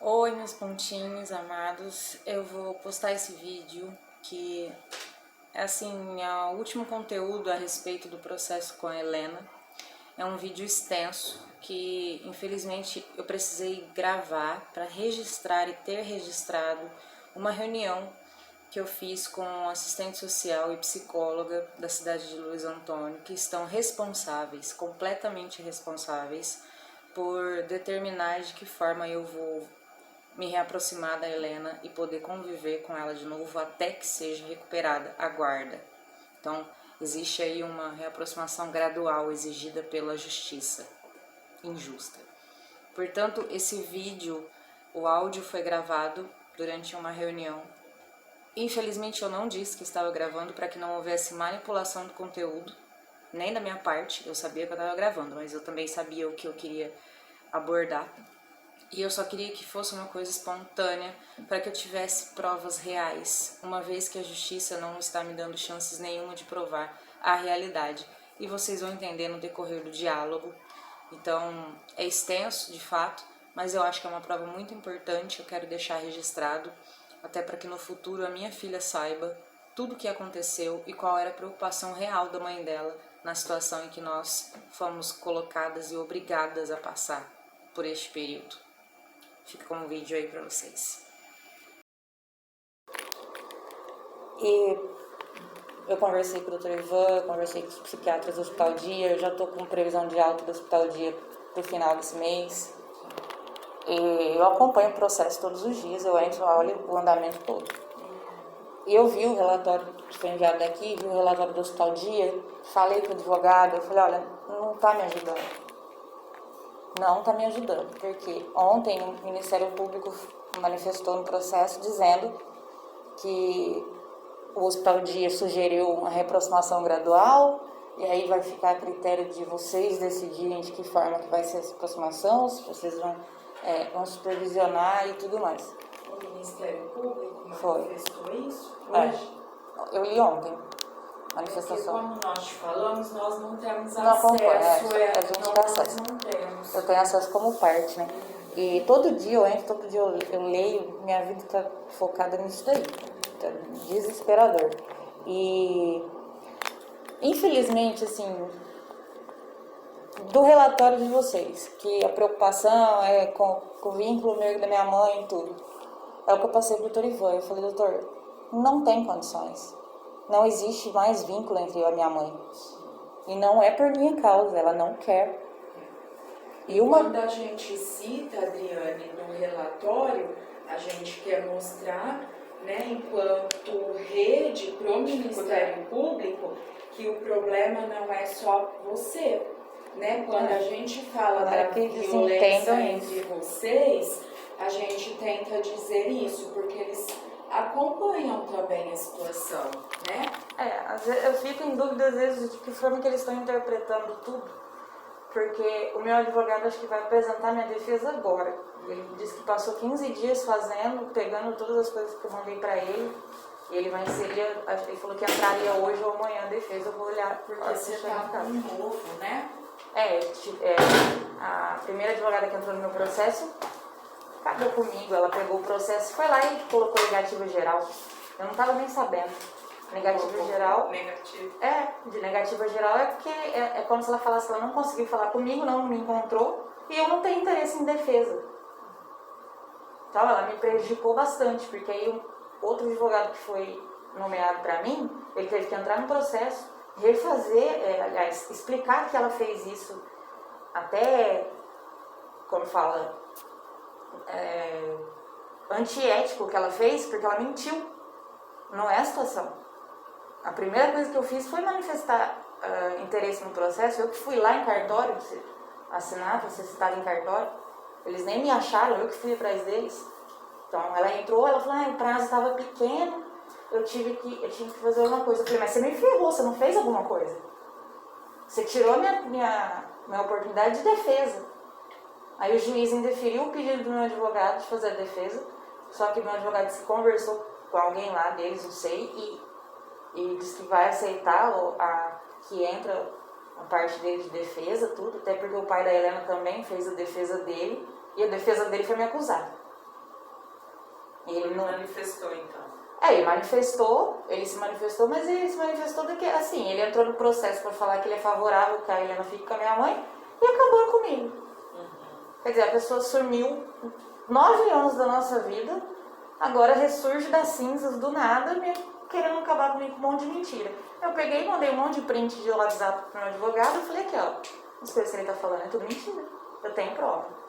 Oi, meus pontinhos amados, eu vou postar esse vídeo que é assim, é o último conteúdo a respeito do processo com a Helena. É um vídeo extenso que infelizmente eu precisei gravar para registrar e ter registrado uma reunião que eu fiz com assistente social e psicóloga da cidade de Luiz Antônio, que estão responsáveis, completamente responsáveis, por determinar de que forma eu vou me reaproximar da Helena e poder conviver com ela de novo até que seja recuperada a guarda. Então, existe aí uma reaproximação gradual exigida pela justiça injusta. Portanto, esse vídeo, o áudio foi gravado durante uma reunião. Infelizmente, eu não disse que estava gravando para que não houvesse manipulação do conteúdo, nem da minha parte. Eu sabia que eu estava gravando, mas eu também sabia o que eu queria abordar. E eu só queria que fosse uma coisa espontânea para que eu tivesse provas reais, uma vez que a justiça não está me dando chances nenhuma de provar a realidade. E vocês vão entender no decorrer do diálogo. Então, é extenso de fato, mas eu acho que é uma prova muito importante, eu quero deixar registrado, até para que no futuro a minha filha saiba tudo o que aconteceu e qual era a preocupação real da mãe dela na situação em que nós fomos colocadas e obrigadas a passar por este período. Fica com um vídeo aí pra vocês. E eu conversei com o Dr. Ivan, conversei com os psiquiatras do Hospital Dia, eu já tô com previsão de alta do Hospital Dia pro final desse mês. E eu acompanho o processo todos os dias, eu entro, olho o andamento todo. E eu vi o relatório que foi enviado daqui, vi o relatório do Hospital Dia, falei com o advogado, eu falei, olha, não tá me ajudando. Não está me ajudando, porque ontem o Ministério Público manifestou no processo dizendo que o Hospital Dia sugeriu uma reaproximação gradual e aí vai ficar a critério de vocês decidirem de que forma que vai ser essa aproximação, se vocês vão supervisionar e tudo mais. O Ministério Público manifestou isso hoje? Eu li ontem. Manifestação. Porque, como nós te falamos, nós não temos não acesso. A gente tem acesso. Não temos. Eu tenho acesso como parte, né? E todo dia eu entro, todo dia eu leio, minha vida tá focada nisso daí. Tá desesperador. E, infelizmente, assim, do relatório de vocês, que a preocupação é com o vínculo meu da minha mãe e tudo, é o que eu passei pro doutor Ivan. Eu falei, doutor, não tem condições. Não existe mais vínculo entre eu e a minha mãe. E não é por minha causa, ela não quer. Quando a gente cita, Adriane, no relatório, a gente quer mostrar, né, enquanto rede para o Ministério Público, que o problema não é só você. Né? Quando a gente fala da violência entre vocês, a gente tenta dizer isso, porque eles acompanham também a situação, né? Eu fico em dúvida às vezes de que forma que eles estão interpretando tudo, porque o meu advogado acho que vai apresentar minha defesa agora. Ele disse que passou 15 dias fazendo, pegando todas as coisas que eu mandei pra ele, e ele vai inserir, ele falou que entraria hoje ou amanhã a defesa, eu vou olhar porque você tá com um novo, né? A primeira advogada que entrou no meu processo acabou comigo, ela pegou o processo, foi lá e colocou negativa geral. Eu não estava nem sabendo. Negativa geral. Negativo. De negativa geral é porque é como se ela falasse que ela não conseguiu falar comigo, não me encontrou e eu não tenho interesse em defesa. Então ela me prejudicou bastante, porque aí outro advogado que foi nomeado para mim, ele teve que entrar no processo, refazer, aliás, explicar que ela fez isso até, como fala, antiético que ela fez, porque ela mentiu. Não é a situação. A primeira coisa que eu fiz foi manifestar interesse no processo. Eu que fui lá em cartório assinar, para ser citada em cartório. Eles nem me acharam, eu que fui atrás deles. Então ela entrou, ela falou, o prazo estava pequeno, eu tinha que fazer alguma coisa. Eu falei, mas você me ferrou, você não fez alguma coisa. Você tirou minha oportunidade de defesa. Aí o juiz indeferiu o pedido do meu advogado de fazer a defesa, só que o meu advogado se conversou com alguém lá deles, não sei, e disse que vai aceitar que entra a parte dele de defesa, tudo, até porque o pai da Helena também fez a defesa dele, e a defesa dele foi me acusar. Ele não manifestou, então. Ele se manifestou, mas ele se manifestou porque, assim, ele entrou no processo para falar que ele é favorável que a Helena fique com a minha mãe e acabou comigo. Quer dizer, a pessoa sumiu 9 anos da nossa vida, agora ressurge das cinzas do nada, querendo acabar comigo com um monte de mentira. Eu peguei e mandei um monte de print de WhatsApp pro meu advogado e falei aqui, ó, as coisas que ele tá falando é tudo mentira, eu tenho prova.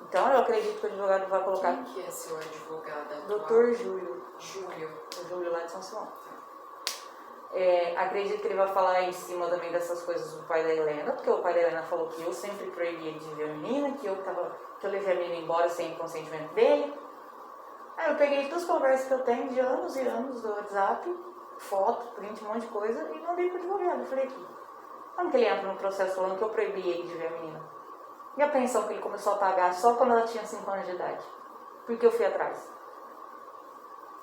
Então eu acredito que o advogado vai colocar... Quem que é seu advogado atual? Doutor Júlio. O Júlio lá de São Simão. Acredito que ele vai falar em cima também dessas coisas do pai da Helena, porque o pai da Helena falou que eu sempre proibi ele de ver a menina, que eu levei a menina embora sem consentimento dele. Aí eu peguei todas as conversas que eu tenho de anos e anos do WhatsApp, foto, print, um monte de coisa, e mandei pro advogado. Eu falei aqui, como que ele entra no processo falando que eu proibi ele de ver a menina? E a pensão que ele começou a pagar só quando ela tinha 5 anos de idade? Porque eu fui atrás.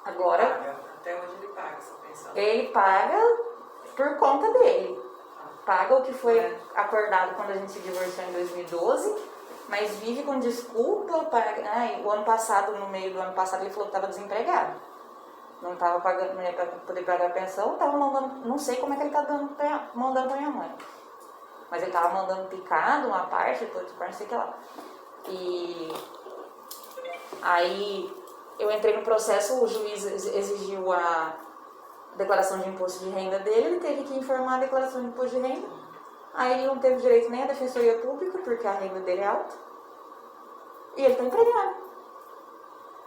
Agora... Até hoje ele paga essa pensão? Ele paga por conta dele. Paga o que foi acordado quando a gente se divorciou em 2012, mas vive com desculpa. O ano passado, no meio do ano passado, ele falou que estava desempregado. Não estava pagando, não ia poder pagar a pensão, estava mandando, não sei como é que ele está mandando para minha mãe. Mas ele estava mandando picado uma parte, depois outra parte, não sei o que lá. E aí eu entrei no processo, o juiz exigiu a declaração de imposto de renda dele, ele teve que informar a declaração de imposto de renda. Aí ele não teve direito nem à defensoria pública, porque a renda dele é alta. E ele está empregado.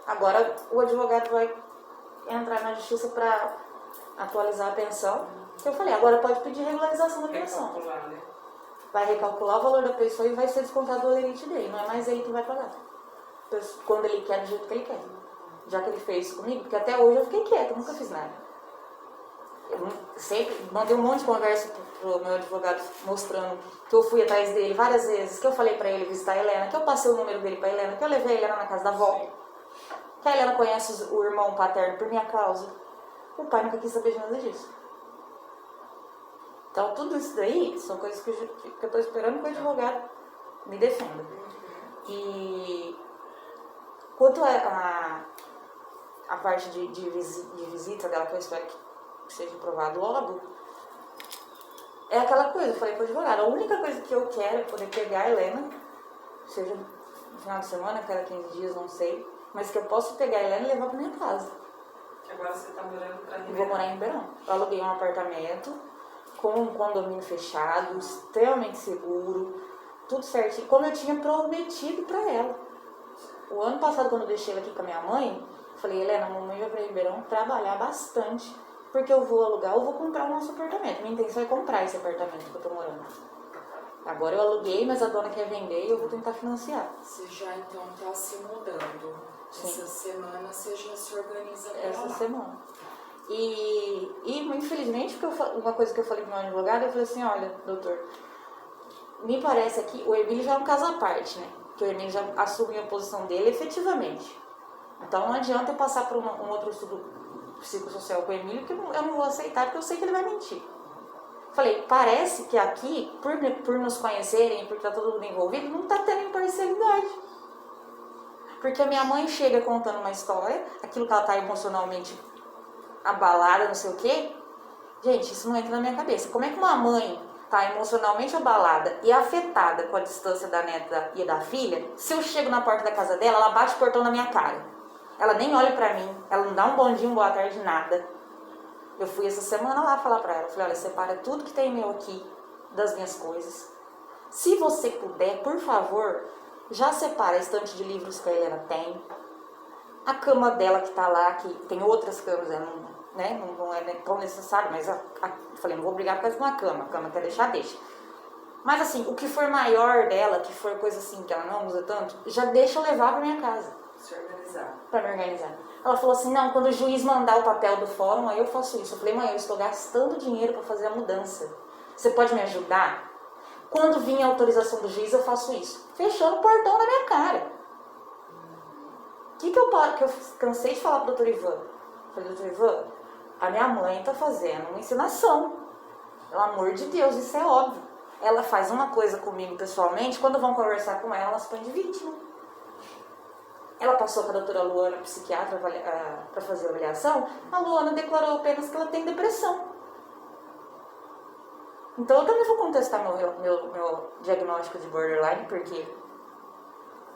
Agora o advogado vai entrar na justiça para atualizar a pensão. Que eu falei, agora pode pedir regularização da pensão. Vai recalcular o valor da pessoa e vai ser descontado do lerite dele. Não é mais ele que vai pagar. Quando ele quer, do jeito que ele quer. Já que ele fez isso comigo, porque até hoje eu fiquei quieta, eu nunca fiz nada. Eu sempre mandei um monte de conversa pro meu advogado mostrando que eu fui atrás dele várias vezes, que eu falei pra ele visitar a Helena, que eu passei o número dele pra Helena, que eu levei a Helena na casa da avó, que a Helena conhece o irmão paterno por minha causa. O pai nunca quis saber de nada disso. Então tudo isso daí são coisas que eu tô esperando que o advogado me defenda. E quanto a parte de visita dela, que eu espero que seja aprovado logo, é aquela coisa, eu falei pro advogado, a única coisa que eu quero é poder pegar a Helena, seja no final de semana, cada 15 dias, não sei, mas que eu possa pegar a Helena e levar pra minha casa. Que agora você tá morando pra Ribeirão. Vou morar em Ribeirão. Eu aluguei um apartamento com um condomínio fechado, extremamente seguro, tudo certinho, como eu tinha prometido pra ela. O ano passado, quando eu deixei ela aqui com a minha mãe, falei, Helena, a mamãe vai pra Ribeirão trabalhar bastante, porque eu vou alugar, eu vou comprar o nosso apartamento. Minha intenção é comprar esse apartamento que eu tô morando. Agora eu aluguei, mas a dona quer vender e eu vou tentar financiar. Você já então tá se mudando. Sim. Essa semana você já se organiza pra essa lá. Semana. E infelizmente, uma coisa que eu falei pro meu advogado, eu falei assim, olha, doutor, me parece aqui, o Emílio já é um caso à parte, né? Que o Emílio já assumiu a posição dele efetivamente. Então não adianta eu passar por um outro estudo psicossocial com o Emílio, que eu não vou aceitar, porque eu sei que ele vai mentir. Falei, parece que aqui, por nos conhecerem, por estar todo mundo envolvido, não está tendo imparcialidade. Porque a minha mãe chega contando uma história, aquilo que ela está emocionalmente abalada, não sei o quê. Gente, isso não entra na minha cabeça. Como é que uma mãe está emocionalmente abalada e afetada com a distância da neta e da filha, se eu chego na porta da casa dela, ela bate o portão na minha cara? Ela nem olha pra mim, ela não dá um bom dia, um boa tarde, nada. Eu fui essa semana lá falar pra ela, falei, olha, separa tudo que tem meu aqui das minhas coisas. Se você puder, por favor, já separa a estante de livros que a Helena tem, a cama dela que tá lá, que tem outras camas, não é tão necessário, mas falei, não vou brigar por causa de uma cama, a cama quer deixar, deixa. Mas assim, o que for maior dela, que for coisa assim que ela não usa tanto, já deixa eu levar pra minha casa. Se organizar. Pra me organizar. Ela falou assim, não, quando o juiz mandar o papel do fórum, aí eu faço isso. Eu falei, mãe, eu estou gastando dinheiro pra fazer a mudança. Você pode me ajudar? Quando vir a autorização do juiz, eu faço isso. Fechou o portão na minha cara. O que eu cansei de falar pro doutor Ivan? Eu falei, doutor Ivan, a minha mãe tá fazendo uma ensinação. Pelo amor de Deus, isso é óbvio. Ela faz uma coisa comigo pessoalmente, quando vão conversar com ela, ela se põe de vítima. ela passou com a doutora Luana, psiquiatra, para fazer a avaliação. A Luana declarou apenas que ela tem depressão. Então eu também vou contestar meu diagnóstico de borderline, porque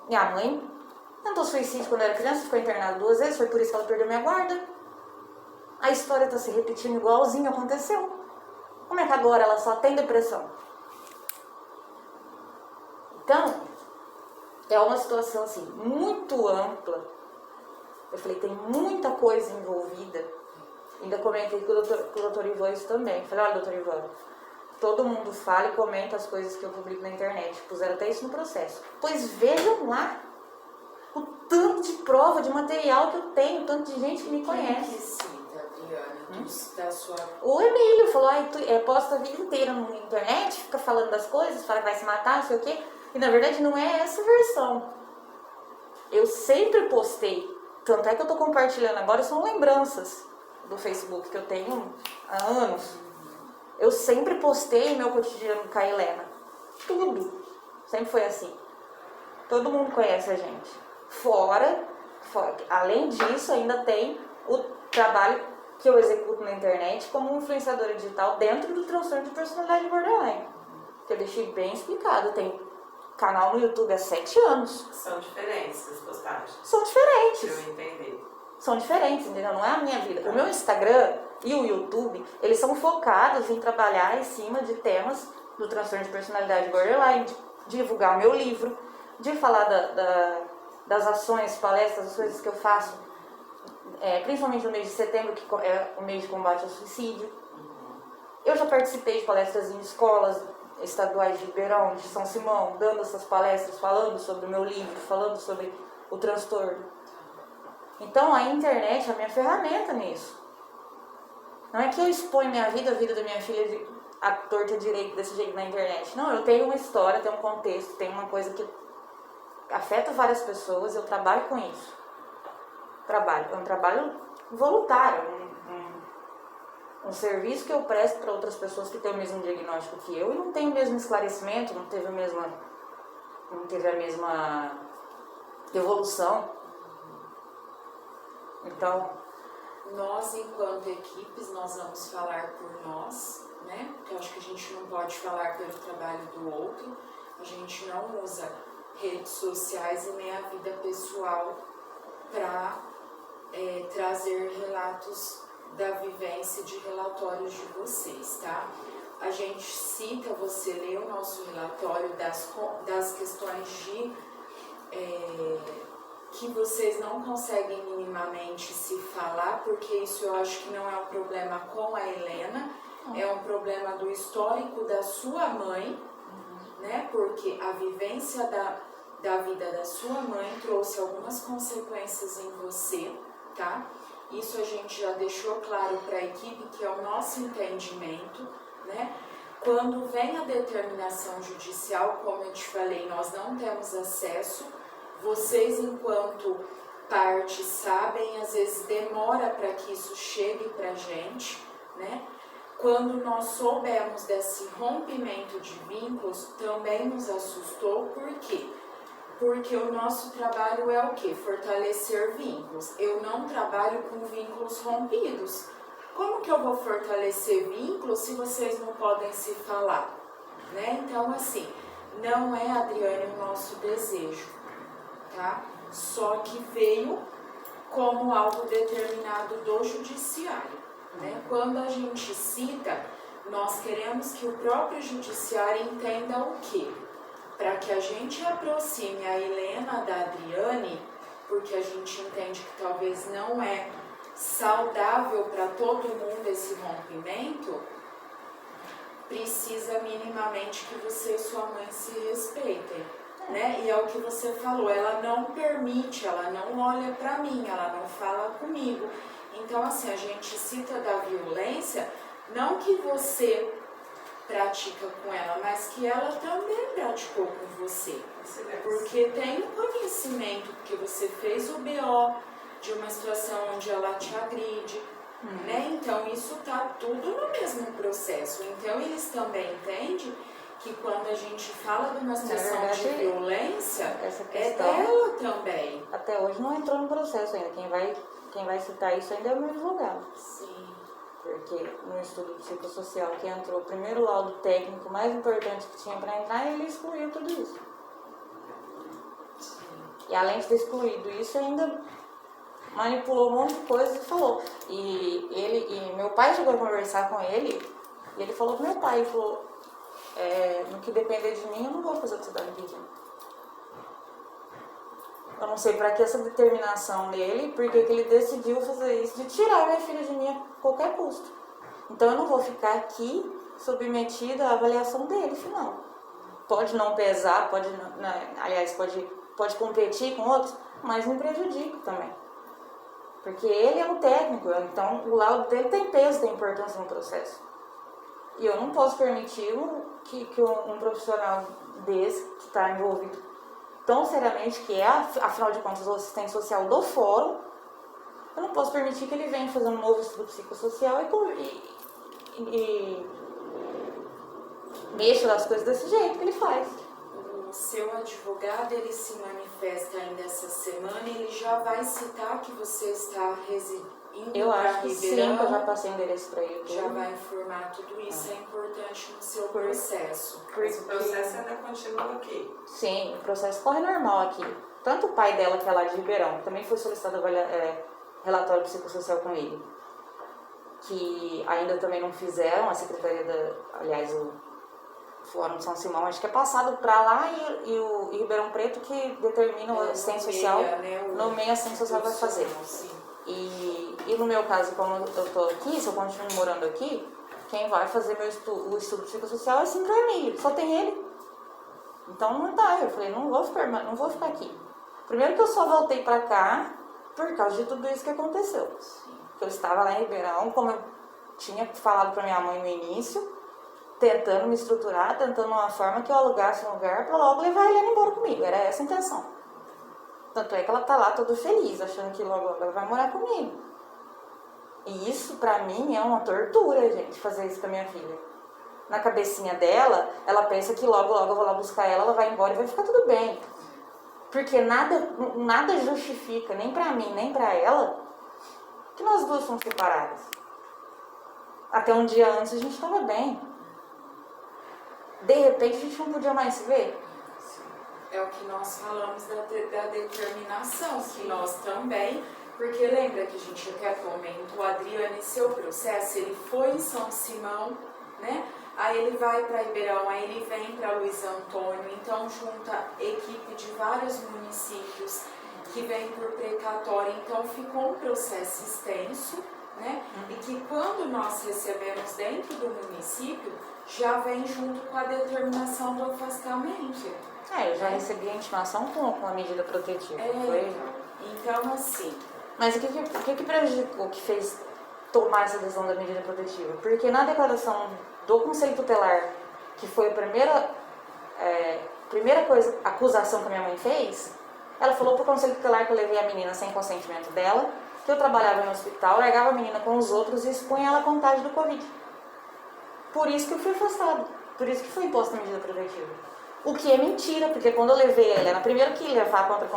minha mãe tentou suicídio quando era criança, ficou internada 2 vezes, foi por isso que ela perdeu minha guarda. A história está se repetindo igualzinho aconteceu. Como é que agora ela só tem depressão? Então, é uma situação assim, muito ampla. Eu falei, tem muita coisa envolvida. Ainda comentei com o doutor Ivan isso também. Falei, olha, doutor Ivan, todo mundo fala e comenta as coisas que eu publico na internet. Puseram até isso no processo. Pois vejam lá o tanto de prova, de material que eu tenho, o tanto de gente que me conhece. Quem que cita, Adriana, da sua... O Emílio falou, posta a vida inteira na internet, fica falando das coisas, fala que vai se matar, não sei o quê. E na verdade não é essa versão. Eu sempre postei, tanto é que eu tô compartilhando agora, são lembranças do Facebook que eu tenho há anos. Eu sempre postei meu cotidiano com a Helena. Tudo. Sempre foi assim. Todo mundo conhece a gente. Fora, além disso, ainda tem o trabalho que eu executo na internet como influenciadora digital dentro do transtorno de personalidade borderline. Que eu deixei bem explicado. Tem canal no YouTube há 7 anos. São diferentes as postagens. São diferentes. Pra eu entender. São diferentes, entendeu? Não é a minha vida. O meu Instagram e o YouTube, eles são focados em trabalhar em cima de temas do transtorno de personalidade borderline, de divulgar o meu livro, de falar das ações, palestras, as coisas que eu faço, principalmente no mês de setembro, que é o mês de combate ao suicídio. Eu já participei de palestras em escolas estaduais de Ribeirão, de São Simão, dando essas palestras, falando sobre o meu livro, falando sobre o transtorno. Então a internet é a minha ferramenta nisso. Não é que eu exponho minha vida, a vida da minha filha à torta e direito desse jeito na internet. Não, eu tenho uma história, tenho um contexto, tenho uma coisa que afeta várias pessoas, eu trabalho com isso. É um trabalho voluntário, um serviço que eu presto para outras pessoas que têm o mesmo diagnóstico que eu e não têm o mesmo esclarecimento, não teve a mesma evolução. Então, nós, enquanto equipes, nós vamos falar por nós, né? Porque eu acho que a gente não pode falar pelo trabalho do outro. A gente não usa redes sociais e nem a vida pessoal para trazer relatos da vivência de relatórios de vocês, tá? A gente cita, você lê o nosso relatório das questões de que vocês não conseguem minimamente se falar, porque isso eu acho que não é um problema com a Helena, é um problema do histórico da sua mãe, né? Porque a vivência da vida da sua mãe trouxe algumas consequências em você, tá? Isso a gente já deixou claro para a equipe, que é o nosso entendimento, né? Quando vem a determinação judicial, como eu te falei, nós não temos acesso. Vocês, enquanto parte, sabem, às vezes demora para que isso chegue para a gente, né? Quando nós soubemos desse rompimento de vínculos, também nos assustou. Por quê? Porque o nosso trabalho é o quê? Fortalecer vínculos. Eu não trabalho com vínculos rompidos. Como que eu vou fortalecer vínculos se vocês não podem se falar? Né? Então, assim, não é, Adriane, o nosso desejo, tá? Só que veio como algo determinado do judiciário, né? Quando a gente cita, nós queremos que o próprio judiciário entenda o quê? Para que a gente aproxime a Helena da Adriane, porque a gente entende que talvez não é saudável para todo mundo esse rompimento, precisa minimamente que você e sua mãe se respeitem, né? E é o que você falou, ela não permite, ela não olha para mim, ela não fala comigo. Então, assim, a gente cita da violência, não que você pratica com ela, mas que ela também praticou com você. Porque tem um conhecimento, porque você fez o BO de uma situação onde ela te agride, né? Então isso tá tudo no mesmo processo. Então eles também entendem que quando a gente fala de uma situação verdade, de violência, essa é questão dela também. até hoje não entrou no processo ainda. Quem vai citar isso ainda é o meu advogado. Sim. Porque no estudo psicossocial que entrou o primeiro laudo técnico mais importante que tinha para entrar, ele excluiu tudo isso. E além de ter excluído isso, ainda manipulou um monte de coisa e falou. E meu pai chegou a conversar com ele, e ele falou pro meu pai, ele falou, no que depender de mim, eu não vou fazer o que você está me pedindo. Eu não sei para que essa determinação dele, porque que ele decidiu fazer isso, de tirar minha filha de mim a qualquer custo. Então eu não vou ficar aqui submetida à avaliação dele, final. Pode não pesar, aliás, pode competir com outros, mas me prejudica também. Porque ele é um técnico, então o laudo dele tem peso, tem importância no processo. E eu não posso permitir que um profissional desse, que está envolvido tão seriamente, que é, afinal de contas, o assistente social do fórum, eu não posso permitir que ele venha fazer um novo estudo psicossocial e mexa nas coisas desse jeito que ele faz. O seu advogado, ele se manifesta ainda essa semana, ele já vai citar que você está residindo Eu para acho que sim, Ribeirão, que eu já passei o endereço para ele. já vai informar tudo isso, é importante no seu processo. Mas o processo ainda continua aqui. Sim, o processo corre normal aqui. Tanto o pai dela, que é lá de Ribeirão, que também foi solicitado relatório psicossocial com ele, que ainda também não fizeram, a Secretaria aliás, o Fórum de São Simão, acho que é passado para lá e Ribeirão Preto que determina o assistente social, nomeia assistente social vai fazer. Sim. E no meu caso, como eu tô aqui, se eu continuo morando aqui, quem vai fazer o estudo psicossocial é sempre o Emílio, só tem ele. Então não dá, eu falei, não vou ficar aqui. Primeiro que eu só voltei pra cá por causa de tudo isso que aconteceu. Eu estava lá em Ribeirão, como eu tinha falado pra minha mãe no início, tentando me estruturar, tentando uma forma que eu alugasse um lugar pra logo levar a Helena embora comigo, era essa a intenção. Tanto é que ela tá lá toda feliz, achando que logo ela vai morar comigo. E isso pra mim é uma tortura, gente, fazer isso com a minha filha. Na cabecinha dela, ela pensa que logo eu vou lá buscar ela vai embora e vai ficar tudo bem. Porque nada justifica, nem pra mim, nem pra ela, que nós duas somos separadas. Até um dia antes a gente tava bem. De repente a gente não podia mais se ver. É o que nós falamos da determinação, que nós também, porque lembra que a gente até comentou, o Adriane, seu processo, ele foi em São Simão, né? Aí ele vai para Ribeirão, aí ele vem para Luiz Antônio, então junta equipe de vários municípios que vem por precatória, então ficou um processo extenso, né? E que quando nós recebemos dentro do município, já vem junto com a determinação do afastamento. Eu já recebi a intimação com a medida protetiva. Então assim... Mas o que prejudicou, que fez tomar essa decisão da medida protetiva? Porque na declaração do Conselho Tutelar, que foi a primeira acusação que a minha mãe fez, ela falou pro Conselho Tutelar que eu levei a menina sem consentimento dela, que eu trabalhava no hospital, largava a menina com os outros e expunha ela à contágio do Covid. Por isso que eu fui afastada, por isso que foi imposta a medida protetiva. O que é mentira, porque quando eu levei ela, primeiro que levar contra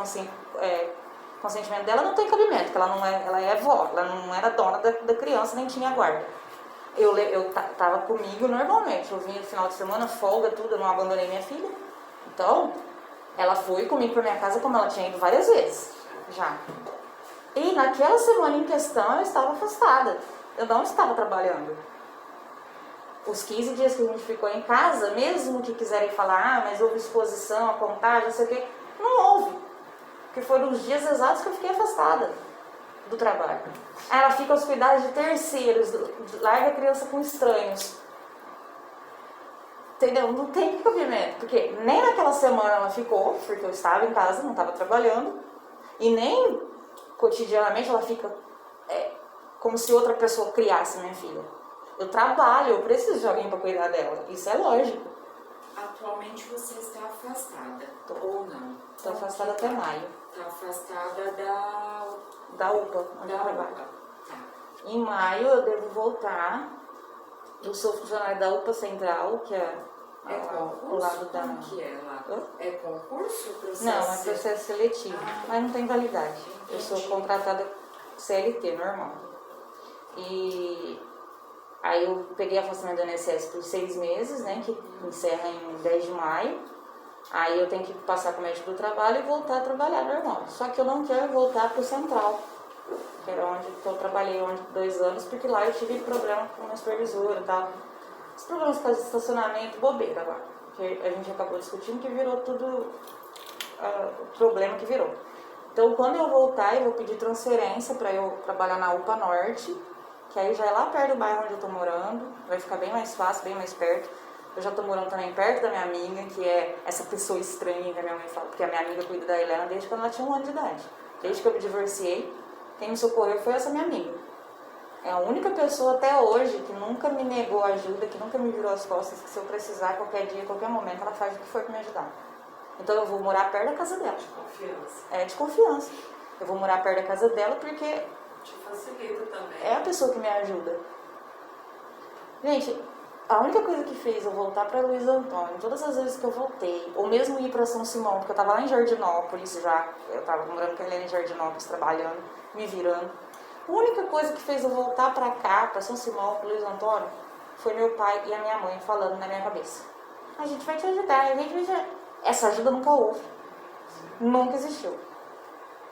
consentimento dela não tem cabimento, porque ela é avó, ela não era dona da criança, nem tinha guarda. Eu tava comigo normalmente, eu vinha no final de semana, folga, tudo, eu não abandonei minha filha. Então, ela foi comigo pra minha casa como ela tinha ido várias vezes, já. E naquela semana em questão, eu estava afastada, eu não estava trabalhando. Os 15 dias que a gente ficou em casa, mesmo que quiserem falar, mas houve exposição, a contagem, não sei o quê, não houve. Porque foram os dias exatos que eu fiquei afastada do trabalho. Aí ela fica aos cuidados de terceiros, larga a criança com estranhos. Entendeu? Não tem cabimento. Porque nem naquela semana ela ficou, porque eu estava em casa, não estava trabalhando. E nem cotidianamente ela fica como se outra pessoa criasse minha filha. Eu trabalho, eu preciso de alguém para cuidar dela. Isso é lógico. Atualmente você está afastada, ou não? Estou afastada até maio. Está afastada da UPA, onde eu trabalho. Tá. Em maio eu devo voltar. Eu sou funcionária da UPA Central, que é É concurso? o lado da... Como que é lá? Hã? É concurso? Processo? Não, é processo seletivo, mas não tem validade. Eu sou contratada CLT, normal. E aí eu peguei afastamento do INSS por 6 meses, né, que encerra em 10 de maio. Aí eu tenho que passar com o médico do trabalho e voltar a trabalhar normal. Só que eu não quero voltar para o Central, que era onde eu trabalhei 2 anos, porque lá eu tive problema com a supervisora e tal. Os problemas por causa de estacionamento, bobeira lá. Que a gente acabou discutindo que virou tudo o problema que virou. Então, quando eu voltar, eu vou pedir transferência para eu trabalhar na UPA Norte, que aí já é lá perto do bairro onde eu tô morando, vai ficar bem mais fácil, bem mais perto. Eu já tô morando também perto da minha amiga, que é essa pessoa estranha que a minha mãe fala, porque a minha amiga cuida da Helena desde quando ela tinha 1 ano de idade. Desde que eu me divorciei, quem me socorreu foi essa minha amiga. É a única pessoa até hoje que nunca me negou ajuda, que nunca me virou as costas, que se eu precisar, qualquer dia, qualquer momento, ela faz o que for para me ajudar. Então eu vou morar perto da casa dela. De confiança. É de confiança. Eu vou morar perto da casa dela porque Te facilita também. é a pessoa que me ajuda. Gente, a única coisa que fez eu voltar para Luiz Antônio, todas as vezes que eu voltei, ou mesmo ir para São Simão, porque eu estava lá em Jardinópolis já, eu estava morando com a Helena em Jardinópolis, trabalhando, me virando. A única coisa que fez eu voltar para cá, para São Simão, para Luiz Antônio, foi meu pai e a minha mãe falando na minha cabeça: a gente vai te ajudar, a gente vai te ajudar. Essa ajuda nunca houve. Nunca existiu.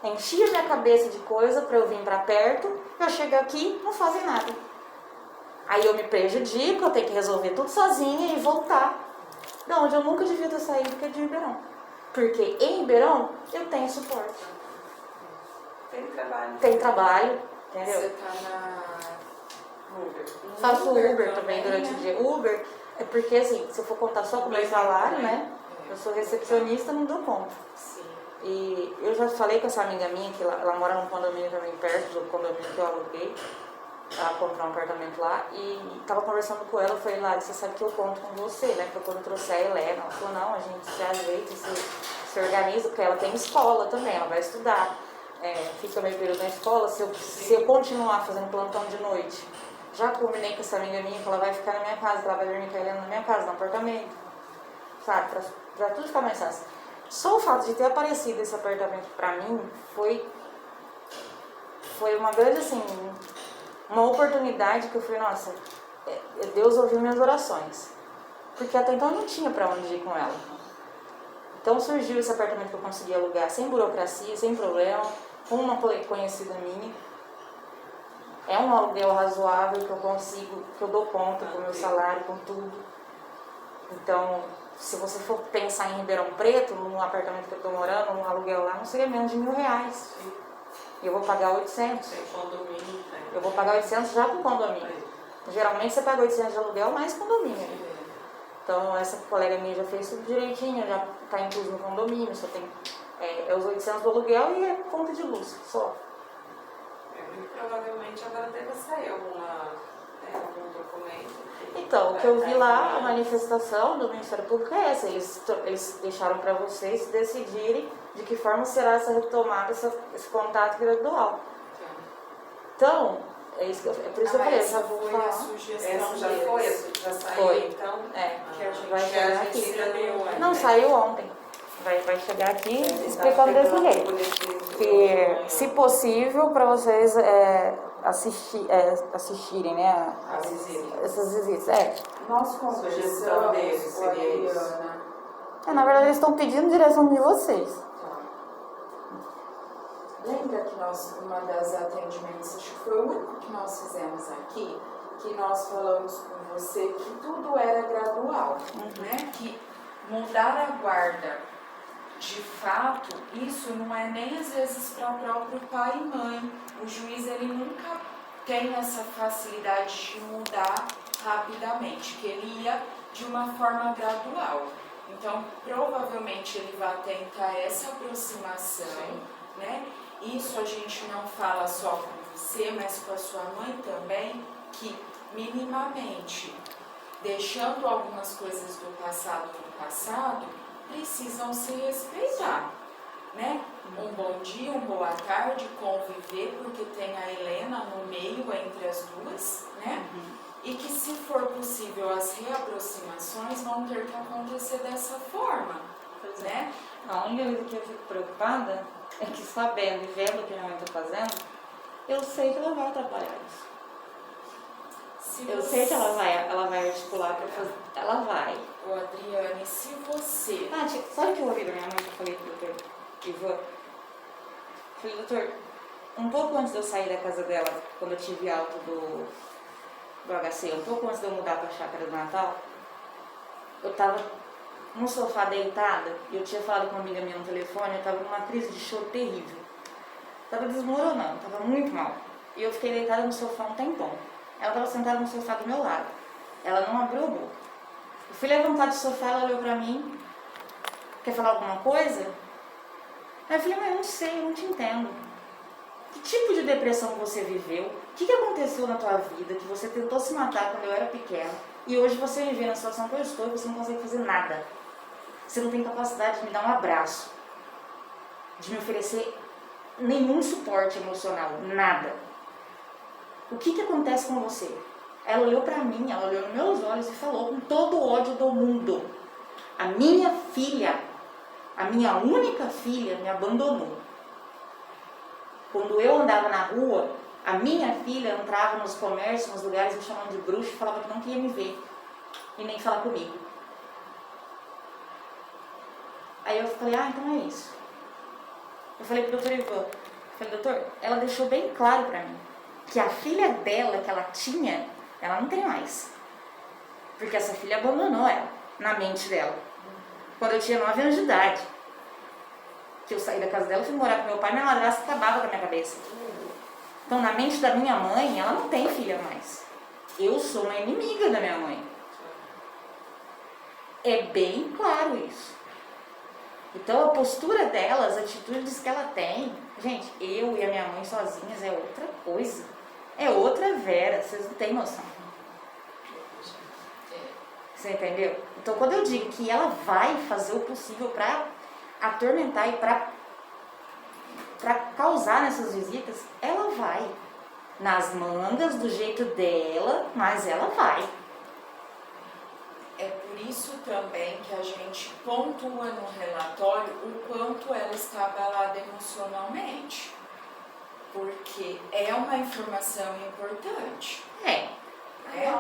Enchia minha cabeça de coisa para eu vir para perto, eu chego aqui, não fazem nada. Aí eu me prejudico, eu tenho que resolver tudo sozinha e voltar. De onde eu nunca devia ter saído, que é de Ribeirão. Porque em Ribeirão eu tenho suporte. Tem trabalho. Tem trabalho, entendeu? Você tá na Uber? Faço Uber também durante o dia. Uber é porque, assim, se eu for contar só com o meu salário, né? Eu sou recepcionista, não dou conta. Sim. E eu já falei com essa amiga minha, que ela mora num condomínio também perto do condomínio que eu aluguei. Ela comprou um apartamento lá e tava conversando com ela. Eu falei: lá, você sabe que eu conto com você, né? Porque quando eu trouxer a Helena, ela falou: não, a gente se ajeita, se organiza, porque ela tem escola também, ela vai estudar. Fica meio período na escola. Se eu continuar fazendo plantão de noite, já combinei com essa amiga minha que ela vai ficar na minha casa, que ela vai dormir com a Helena na minha casa, no apartamento, sabe? Pra tudo ficar mais fácil. Só o fato de ter aparecido esse apartamento pra mim foi uma grande, assim, uma oportunidade que eu falei: nossa, Deus ouviu minhas orações. Porque até então eu não tinha pra onde ir com ela. Então surgiu esse apartamento que eu consegui alugar sem burocracia, sem problema, com uma conhecida minha. É um aluguel razoável que eu consigo, que eu dou conta com o meu salário, com tudo. Então, se você for pensar em Ribeirão Preto, num apartamento que eu estou morando, um aluguel lá, não seria menos de R$1.000. Eu vou pagar 800. Tem condomínio, tem. Eu vou pagar 800 já com condomínio. Geralmente você paga 800 de aluguel mais condomínio. Então essa colega minha já fez tudo direitinho, já está incluso no condomínio, só tem os 800 do aluguel e a conta de luz, só. Muito provavelmente agora deve sair algum documento. Então, o que eu vi lá, a manifestação do Ministério Público é essa: eles deixaram para vocês decidirem de que forma será essa retomada, esse contato gradual. Então, é por isso que eu falei, essa já vou foi falar. a sugestão Essa já deles. foi? Já saiu Foi. então? Que a gente Vai já chegar aqui. recebeu. Não, saiu ontem. Vai chegar aqui explicando desse jeito. Que, se possível, para vocês assistirem, né, As visitas. essas visitas. Nós Sugestão conversamos deles com a seria isso. Adriana. Na verdade, eles estão pedindo direção de vocês. Lembra que uma das atendimentos, acho que foi o único que nós fizemos aqui, que nós falamos com você que tudo era gradual, né? Que mudar a guarda, de fato, isso não é nem às vezes para o próprio pai e mãe. O juiz, ele nunca tem essa facilidade de mudar rapidamente, que ele ia de uma forma gradual. Então, provavelmente ele vai tentar essa aproximação, né? Isso a gente não fala só com você, mas com a sua mãe também, que minimamente, deixando algumas coisas do passado no passado, precisam se respeitar, né? Um bom dia, uma boa tarde, conviver, porque tem a Helena no meio entre as duas, né? e que, se for possível, as reaproximações vão ter que acontecer dessa forma, né? A única coisa que eu fico preocupada é que, sabendo e vendo o que a minha mãe está fazendo, eu sei que ela vai atrapalhar isso. Eu sei que ela vai articular pra fazer. Ela vai. Ô, Adriane, se você... Tati, sabe o que eu ouvi da minha mãe que eu falei pro doutor Ivan? Falei, doutor, um pouco antes de eu sair da casa dela, quando eu tive alta do HC, um pouco antes de eu mudar pra chácara do Natal, eu tava no sofá deitada e eu tinha falado com uma amiga minha no telefone, eu tava numa crise de choro terrível. Tava desmoronando, tava muito mal. E eu fiquei deitada no sofá um tempão. Ela tava sentada no sofá do meu lado. Ela não abriu a boca. Eu fui levantar do sofá, ela olhou pra mim. Quer falar alguma coisa? Aí eu falei, mas eu não sei, eu não te entendo. Que tipo de depressão você viveu? O que aconteceu na tua vida? Que você tentou se matar quando eu era pequena. E hoje você vive na situação que eu estou e você não consegue fazer nada. Você não tem capacidade de me dar um abraço. De me oferecer nenhum suporte emocional, nada. O que acontece com você? Ela olhou pra mim, ela olhou nos meus olhos e falou com todo o ódio do mundo. A minha filha, a minha única filha, me abandonou. Quando eu andava na rua, a minha filha entrava nos comércios, nos lugares me chamando de bruxa e falava que não queria me ver e nem falar comigo. Aí eu falei, então é isso. Eu falei pro doutor Ivan, doutor, ela deixou bem claro pra mim que a filha dela, que ela tinha, ela não tem mais. Porque essa filha abandonou ela, na mente dela. Quando eu tinha 9 anos de idade. Que eu saí da casa dela, fui morar com meu pai, minha madrasta acabava com a minha cabeça. Então, na mente da minha mãe, ela não tem filha mais. Eu sou uma inimiga da minha mãe. É bem claro isso. Então, a postura dela, as atitudes que ela tem... Gente, eu e a minha mãe sozinhas é outra coisa. É outra Vera, vocês não têm noção. Você entendeu? Então, quando eu digo que ela vai fazer o possível para atormentar e para causar nessas visitas, ela vai. Nas mangas, do jeito dela, mas ela vai. É por isso também que a gente pontua no relatório o quanto ela está abalada emocionalmente. Porque é uma informação importante.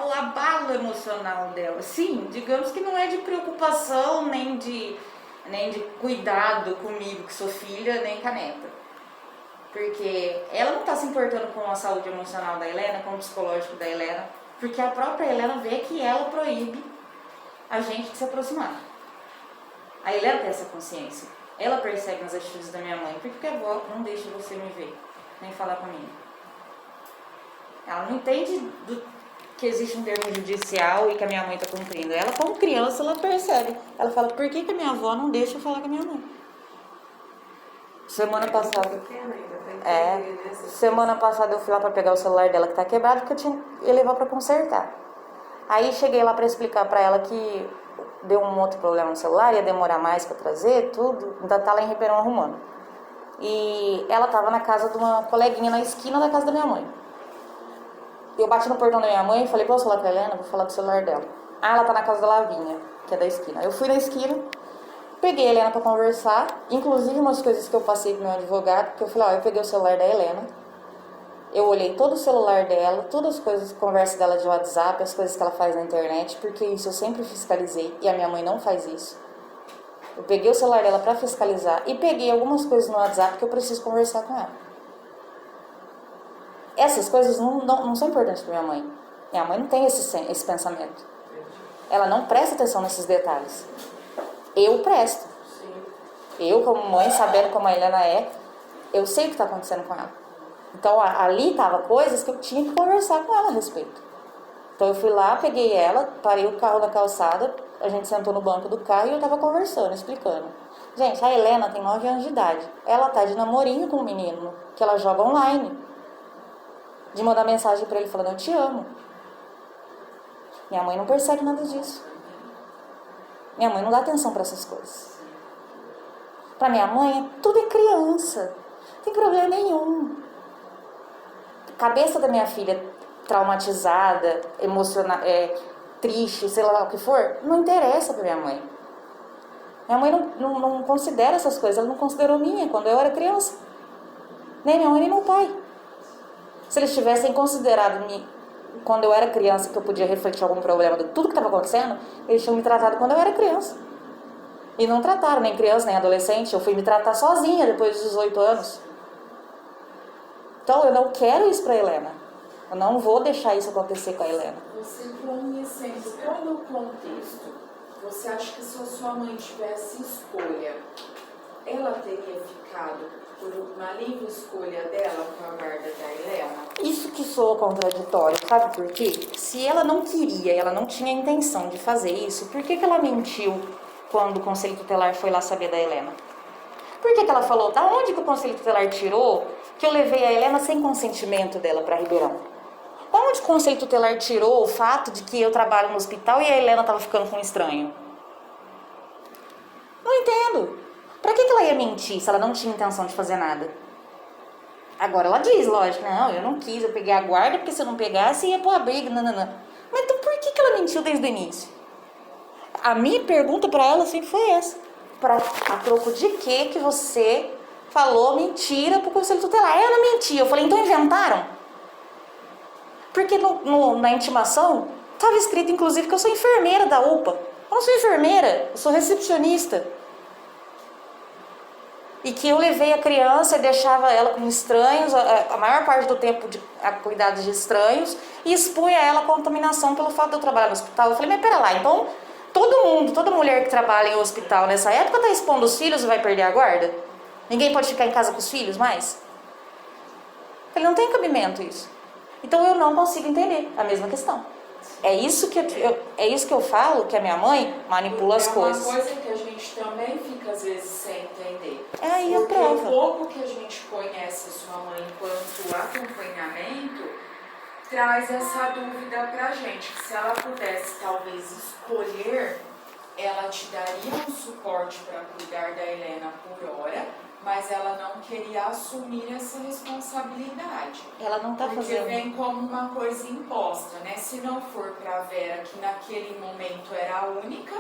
O abalo emocional dela. Sim, digamos que não é de preocupação, nem de cuidado comigo, que sou filha, nem caneta. Porque ela não está se importando com a saúde emocional da Helena, com o psicológico da Helena, porque a própria Helena vê que ela proíbe a gente de se aproximar. A Helena tem essa consciência. Ela percebe nas atitudes da minha mãe, porque a avó não deixa você me ver, nem falar comigo. Ela não entende que existe um termo judicial e que a minha mãe está cumprindo. Ela, como criança, ela percebe. Ela fala, por que a minha avó não deixa eu falar com a minha mãe? Semana passada eu fui lá para pegar o celular dela que tá quebrado, porque eu ia levar para consertar. Aí cheguei lá para explicar para ela que deu um outro problema no celular, ia demorar mais para trazer, tudo. Ainda tá lá em Ribeirão arrumando. E ela tava na casa de uma coleguinha na esquina da casa da minha mãe. Eu bati no portão da minha mãe e falei, posso falar com a Helena? Vou falar do celular dela. Ela tá na casa da Lavinha, que é da esquina. Eu fui na esquina, peguei a Helena pra conversar, inclusive umas coisas que eu passei pro meu advogado, porque eu falei, eu peguei o celular da Helena, eu olhei todo o celular dela, todas as coisas, conversa dela de WhatsApp, as coisas que ela faz na internet, porque isso eu sempre fiscalizei e a minha mãe não faz isso. Eu peguei o celular dela pra fiscalizar e peguei algumas coisas no WhatsApp que eu preciso conversar com ela. Essas coisas não são importantes para minha mãe. Minha mãe não tem esse pensamento. Ela não presta atenção nesses detalhes. Eu presto. Eu, como mãe, sabendo como a Helena é, eu sei o que está acontecendo com ela. Então, ali estavam coisas que eu tinha que conversar com ela a respeito. Então, eu fui lá, peguei ela, parei o carro na calçada, a gente sentou no banco do carro e eu estava conversando, explicando. Gente, a Helena tem 9 anos de idade. Ela tá de namorinho com um menino, que ela joga online. De mandar mensagem pra ele falando, eu te amo. Minha mãe não percebe nada disso. Minha mãe não dá atenção pra essas coisas. Pra minha mãe, tudo é criança. Não tem problema nenhum. A cabeça da minha filha traumatizada, triste, sei lá o que for, não interessa pra minha mãe. Minha mãe não considera essas coisas, ela não considerou minha quando eu era criança. Nem minha mãe, nem meu pai. Se eles tivessem considerado quando eu era criança, que eu podia refletir algum problema de tudo que estava acontecendo, eles tinham me tratado quando eu era criança. E não trataram, nem criança, nem adolescente. Eu fui me tratar sozinha depois dos 18 anos. Então eu não quero isso pra Helena. Eu não vou deixar isso acontecer com a Helena. Você conhecendo todo o contexto, você acha que se a sua mãe tivesse escolha, ela teria ficado por uma livre escolha dela com a guarda da Helena? Isso que soa contraditório, sabe por quê? Se ela não queria, ela não tinha intenção de fazer isso, por que ela mentiu quando o Conselho Tutelar foi lá saber da Helena? Por que ela falou, da onde que o Conselho Tutelar tirou que eu levei a Helena sem consentimento dela para Ribeirão? Da onde o Conselho Tutelar tirou o fato de que eu trabalho no hospital e a Helena estava ficando com um estranho? Não entendo. Pra que ela ia mentir se ela não tinha intenção de fazer nada? Agora ela diz, lógico, não, eu não quis, eu peguei a guarda porque se eu não pegasse ia pôr a briga, não. Mas então por que ela mentiu desde o início? A minha pergunta pra ela sempre foi essa. A troco de que você falou mentira pro Conselho Tutelar? Eu não menti, eu falei, então inventaram? Porque na intimação estava escrito, inclusive, que eu sou enfermeira da UPA. Eu não sou enfermeira, eu sou recepcionista. E que eu levei a criança e deixava ela com estranhos, a maior parte do tempo a cuidar de estranhos, e expunha ela à contaminação pelo fato de eu trabalhar no hospital. Eu falei, mas pera lá, então toda mulher que trabalha em hospital nessa época está expondo os filhos e vai perder a guarda? Ninguém pode ficar em casa com os filhos mais? Ele não tem cabimento isso. Então eu não consigo entender a mesma questão. É isso que eu falo, que a minha mãe manipula as coisas. É uma coisa que a gente também fica às vezes sem entender. É aí a Porque prova. o pouco que a gente conhece sua mãe enquanto acompanhamento traz essa dúvida pra gente, que se ela pudesse talvez escolher, ela te daria um suporte para cuidar da Helena por hora, mas ela não queria assumir essa responsabilidade. Ela não tá porque fazendo. vem como uma coisa imposta, né? Se não for para a Vera, que naquele momento era a única,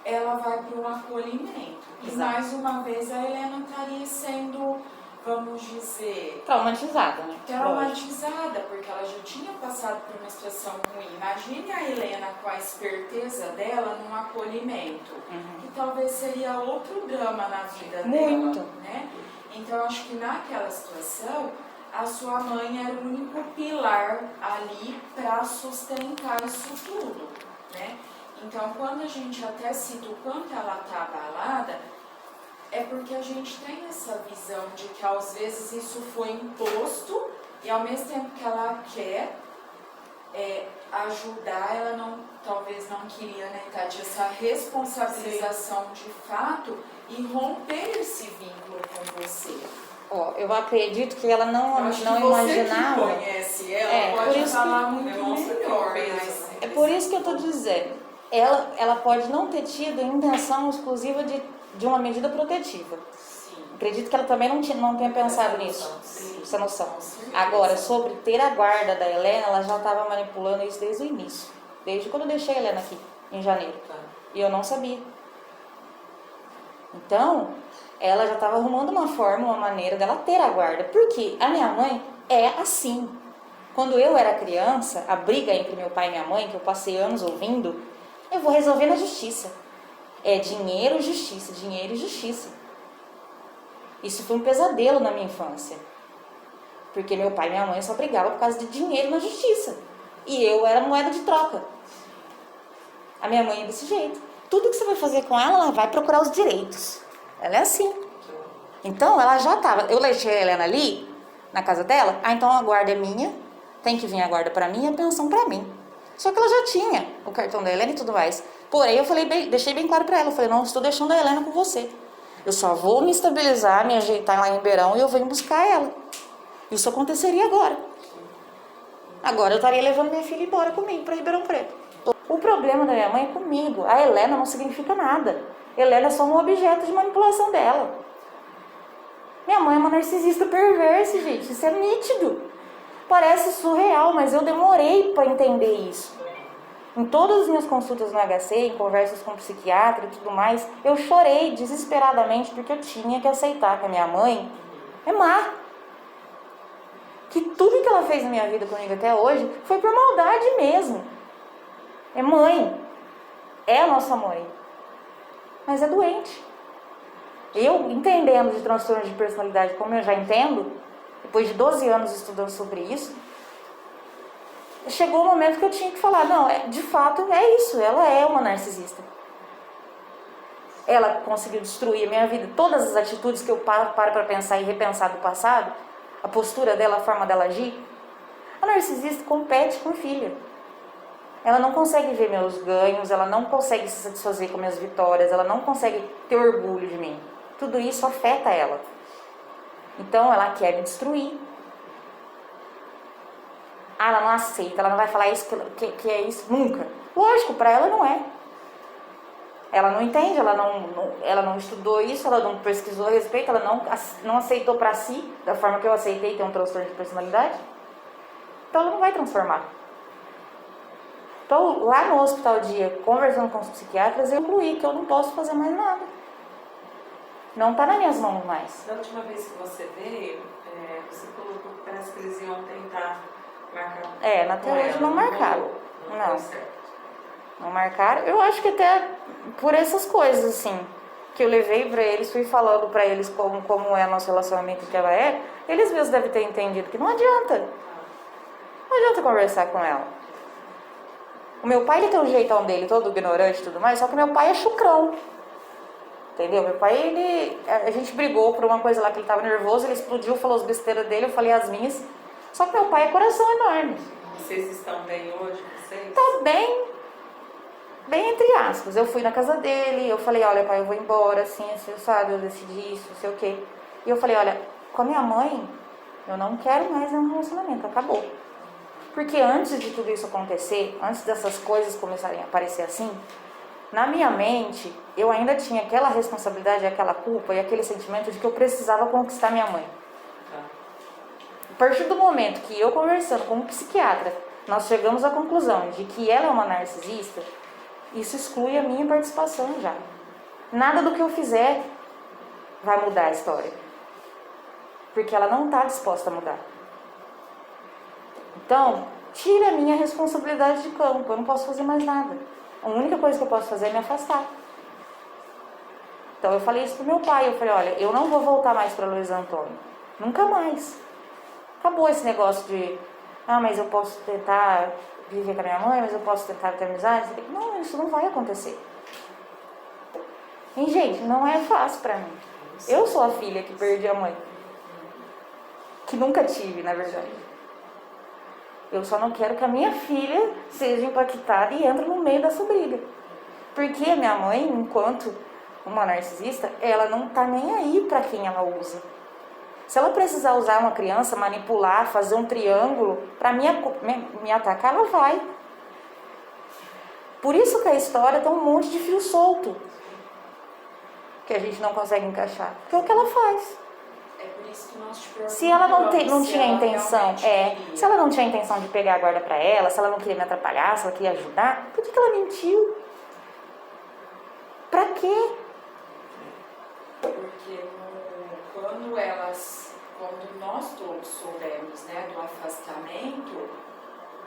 ela vai para um acolhimento. E Exato. mais uma vez a Helena estaria sendo, vamos dizer, Traumatizada, né? traumatizada, porque ela já tinha passado por uma situação ruim. Imagine a Helena com a esperteza dela num acolhimento, que talvez seria outro drama na vida Muito. dela, né? Então, eu acho que naquela situação, a sua mãe era o único pilar ali para sustentar isso tudo, né? Então, quando a gente até cita o quanto ela está abalada, é porque a gente tem essa visão de que às vezes isso foi imposto e ao mesmo tempo que ela quer ajudar, ela talvez não queria, né, Tati, essa responsabilização de fato e romper esse vínculo com você. Ó, eu acredito que ela não imaginava. Você que conhece ela, por pode isso falar que muito melhor. É por isso que eu tô dizendo. Ela pode não ter tido intenção exclusiva de uma medida protetiva. Sim. Acredito que ela também não tenha pensado nisso, essa noção. Agora, sobre ter a guarda da Helena, ela já estava manipulando isso desde o início. Desde quando eu deixei a Helena aqui, em janeiro. E eu não sabia. Então, ela já estava arrumando uma forma, uma maneira dela ter a guarda. Porque a minha mãe é assim. Quando eu era criança, a briga entre meu pai e minha mãe, que eu passei anos ouvindo, eu vou resolver na justiça. É dinheiro e justiça, dinheiro e justiça. Isso foi um pesadelo na minha infância. Porque meu pai e minha mãe só brigavam por causa de dinheiro na justiça. E eu era moeda de troca. A minha mãe é desse jeito. Tudo que você vai fazer com ela, ela vai procurar os direitos. Ela é assim. Então, ela já estava... Eu deixei a Helena ali, na casa dela. Então a guarda é minha. Tem que vir a guarda pra mim e a pensão pra mim. Só que ela já tinha o cartão da Helena e tudo mais. Porém, eu deixei bem claro pra ela. Eu falei, não estou deixando a Helena com você. Eu só vou me estabilizar, me ajeitar lá em Ribeirão e eu venho buscar ela. Isso aconteceria agora. Agora eu estaria levando minha filha embora comigo para Ribeirão Preto. O problema da minha mãe é comigo. A Helena não significa nada. Helena é só um objeto de manipulação dela. Minha mãe é uma narcisista perversa, gente. Isso é nítido. Parece surreal, mas eu demorei para entender isso. Em todas as minhas consultas no HC, em conversas com o psiquiatra e tudo mais, eu chorei desesperadamente porque eu tinha que aceitar que a minha mãe é má. Que tudo que ela fez na minha vida comigo até hoje foi por maldade mesmo. É mãe. É a nossa mãe. Mas é doente. Eu, entendendo de transtorno de personalidade como eu já entendo, depois de 12 anos estudando sobre isso, chegou o momento que eu tinha que falar, não, de fato é isso, ela é uma narcisista. Ela conseguiu destruir a minha vida, todas as atitudes que eu paro para pensar e repensar do passado, a postura dela, a forma dela agir. A narcisista compete com a filha. Ela não consegue ver meus ganhos, ela não consegue se satisfazer com minhas vitórias, ela não consegue ter orgulho de mim. Tudo isso afeta ela. Então ela quer me destruir. Ela não aceita, ela não vai falar isso que é isso nunca. Lógico, para ela não é. Ela não entende, ela não estudou isso, ela não pesquisou a respeito, ela não aceitou para si, da forma que eu aceitei ter um transtorno de personalidade. Então ela não vai transformar. Então, lá no hospital dia, conversando com os psiquiatras, eu concluí que eu não posso fazer mais nada. Não está nas minhas mãos mais. Da última vez que você veio, você colocou que parece que eles iam tentar marcar. Até hoje não marcaram. Não deu certo. Não marcaram. Eu acho que até por essas coisas, assim, que eu levei pra eles, fui falando pra eles como é nosso relacionamento, que ela é, eles mesmos devem ter entendido que não adianta. Não adianta conversar com ela. O meu pai, ele tem um jeitão dele, todo ignorante e tudo mais, só que meu pai é chucrão. Entendeu? Meu pai, a gente brigou por uma coisa lá que ele tava nervoso, ele explodiu, falou as besteiras dele, eu falei as minhas. Só que meu pai é coração enorme. Vocês estão bem hoje? Vocês? Tá bem entre aspas. Eu fui na casa dele, eu falei, olha pai, eu vou embora, assim, sabe, eu decidi isso, não sei o quê. E eu falei, olha, com a minha mãe, eu não quero mais um relacionamento, acabou. Porque antes de tudo isso acontecer, antes dessas coisas começarem a aparecer assim, na minha mente, eu ainda tinha aquela responsabilidade, aquela culpa e aquele sentimento de que eu precisava conquistar minha mãe. A partir do momento que eu, conversando com um psiquiatra, nós chegamos à conclusão de que ela é uma narcisista, isso exclui a minha participação já. Nada do que eu fizer vai mudar a história. Porque ela não está disposta a mudar. Então, tira a minha responsabilidade de campo, eu não posso fazer mais nada. A única coisa que eu posso fazer é me afastar. Então eu falei isso pro meu pai, eu falei, olha, eu não vou voltar mais para Luiz Antônio. Nunca mais. Acabou esse negócio de, mas eu posso tentar viver com a minha mãe, mas eu posso tentar ter amizade. Não, isso não vai acontecer. E, gente, não é fácil para mim. Eu sou a filha que perdi a mãe. Que nunca tive, na verdade. Eu só não quero que a minha filha seja impactada e entre no meio dessa briga. Porque a minha mãe, enquanto uma narcisista, ela não tá nem aí para quem ela usa. Se ela precisar usar uma criança, manipular, fazer um triângulo, para me atacar, ela vai. Por isso que a história tem um monte de fio solto. Que a gente não consegue encaixar. Porque é o que ela faz. É por isso que nós te perguntamos. Se ela não tinha intenção, queria. se ela não tinha intenção de pegar a guarda para ela, se ela não queria me atrapalhar, se ela queria ajudar, por que ela mentiu? Pra quê? Porque quando nós todos soubemos, né, do afastamento,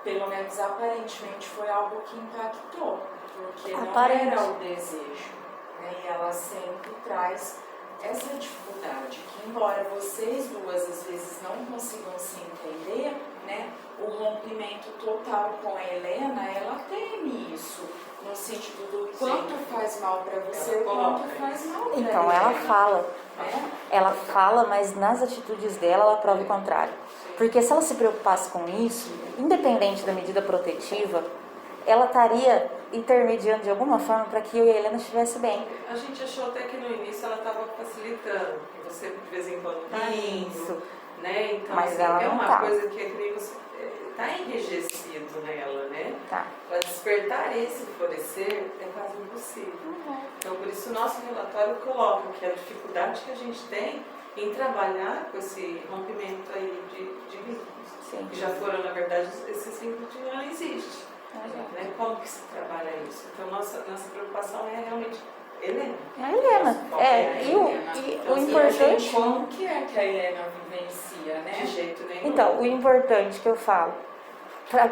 pelo menos aparentemente foi algo que impactou, porque não era o desejo, né, e ela sempre traz essa dificuldade, que embora vocês duas às vezes não consigam se entender, né, o rompimento total com a Helena, ela teme isso, no sentido do quanto faz mal para você, o quanto faz mal para Então, ela fala. né? Ela fala, mas nas atitudes dela, ela prova o contrário. Porque se ela se preocupasse com isso, independente da medida protetiva, ela estaria intermediando de alguma forma para que eu e a Helena estivesse bem. A gente achou até que no início ela estava facilitando, que você de vez em quando tá Isso. indo, né? Então, Mas assim, ela é não uma tá. coisa que você tá enrijecido nela, né? Tá. Para despertar esse florescer é quase impossível. Então, por isso, o nosso relatório coloca que a dificuldade que a gente tem em trabalhar com esse rompimento aí de vínculos. Sim. já foram, na verdade, esse vínculo não existe. Né? Como que se trabalha isso? Então, nossa preocupação é realmente Helena. É a Helena. Então, O importante... Como que é que a Helena vivencia, né? De jeito nenhum. Então, o importante que eu falo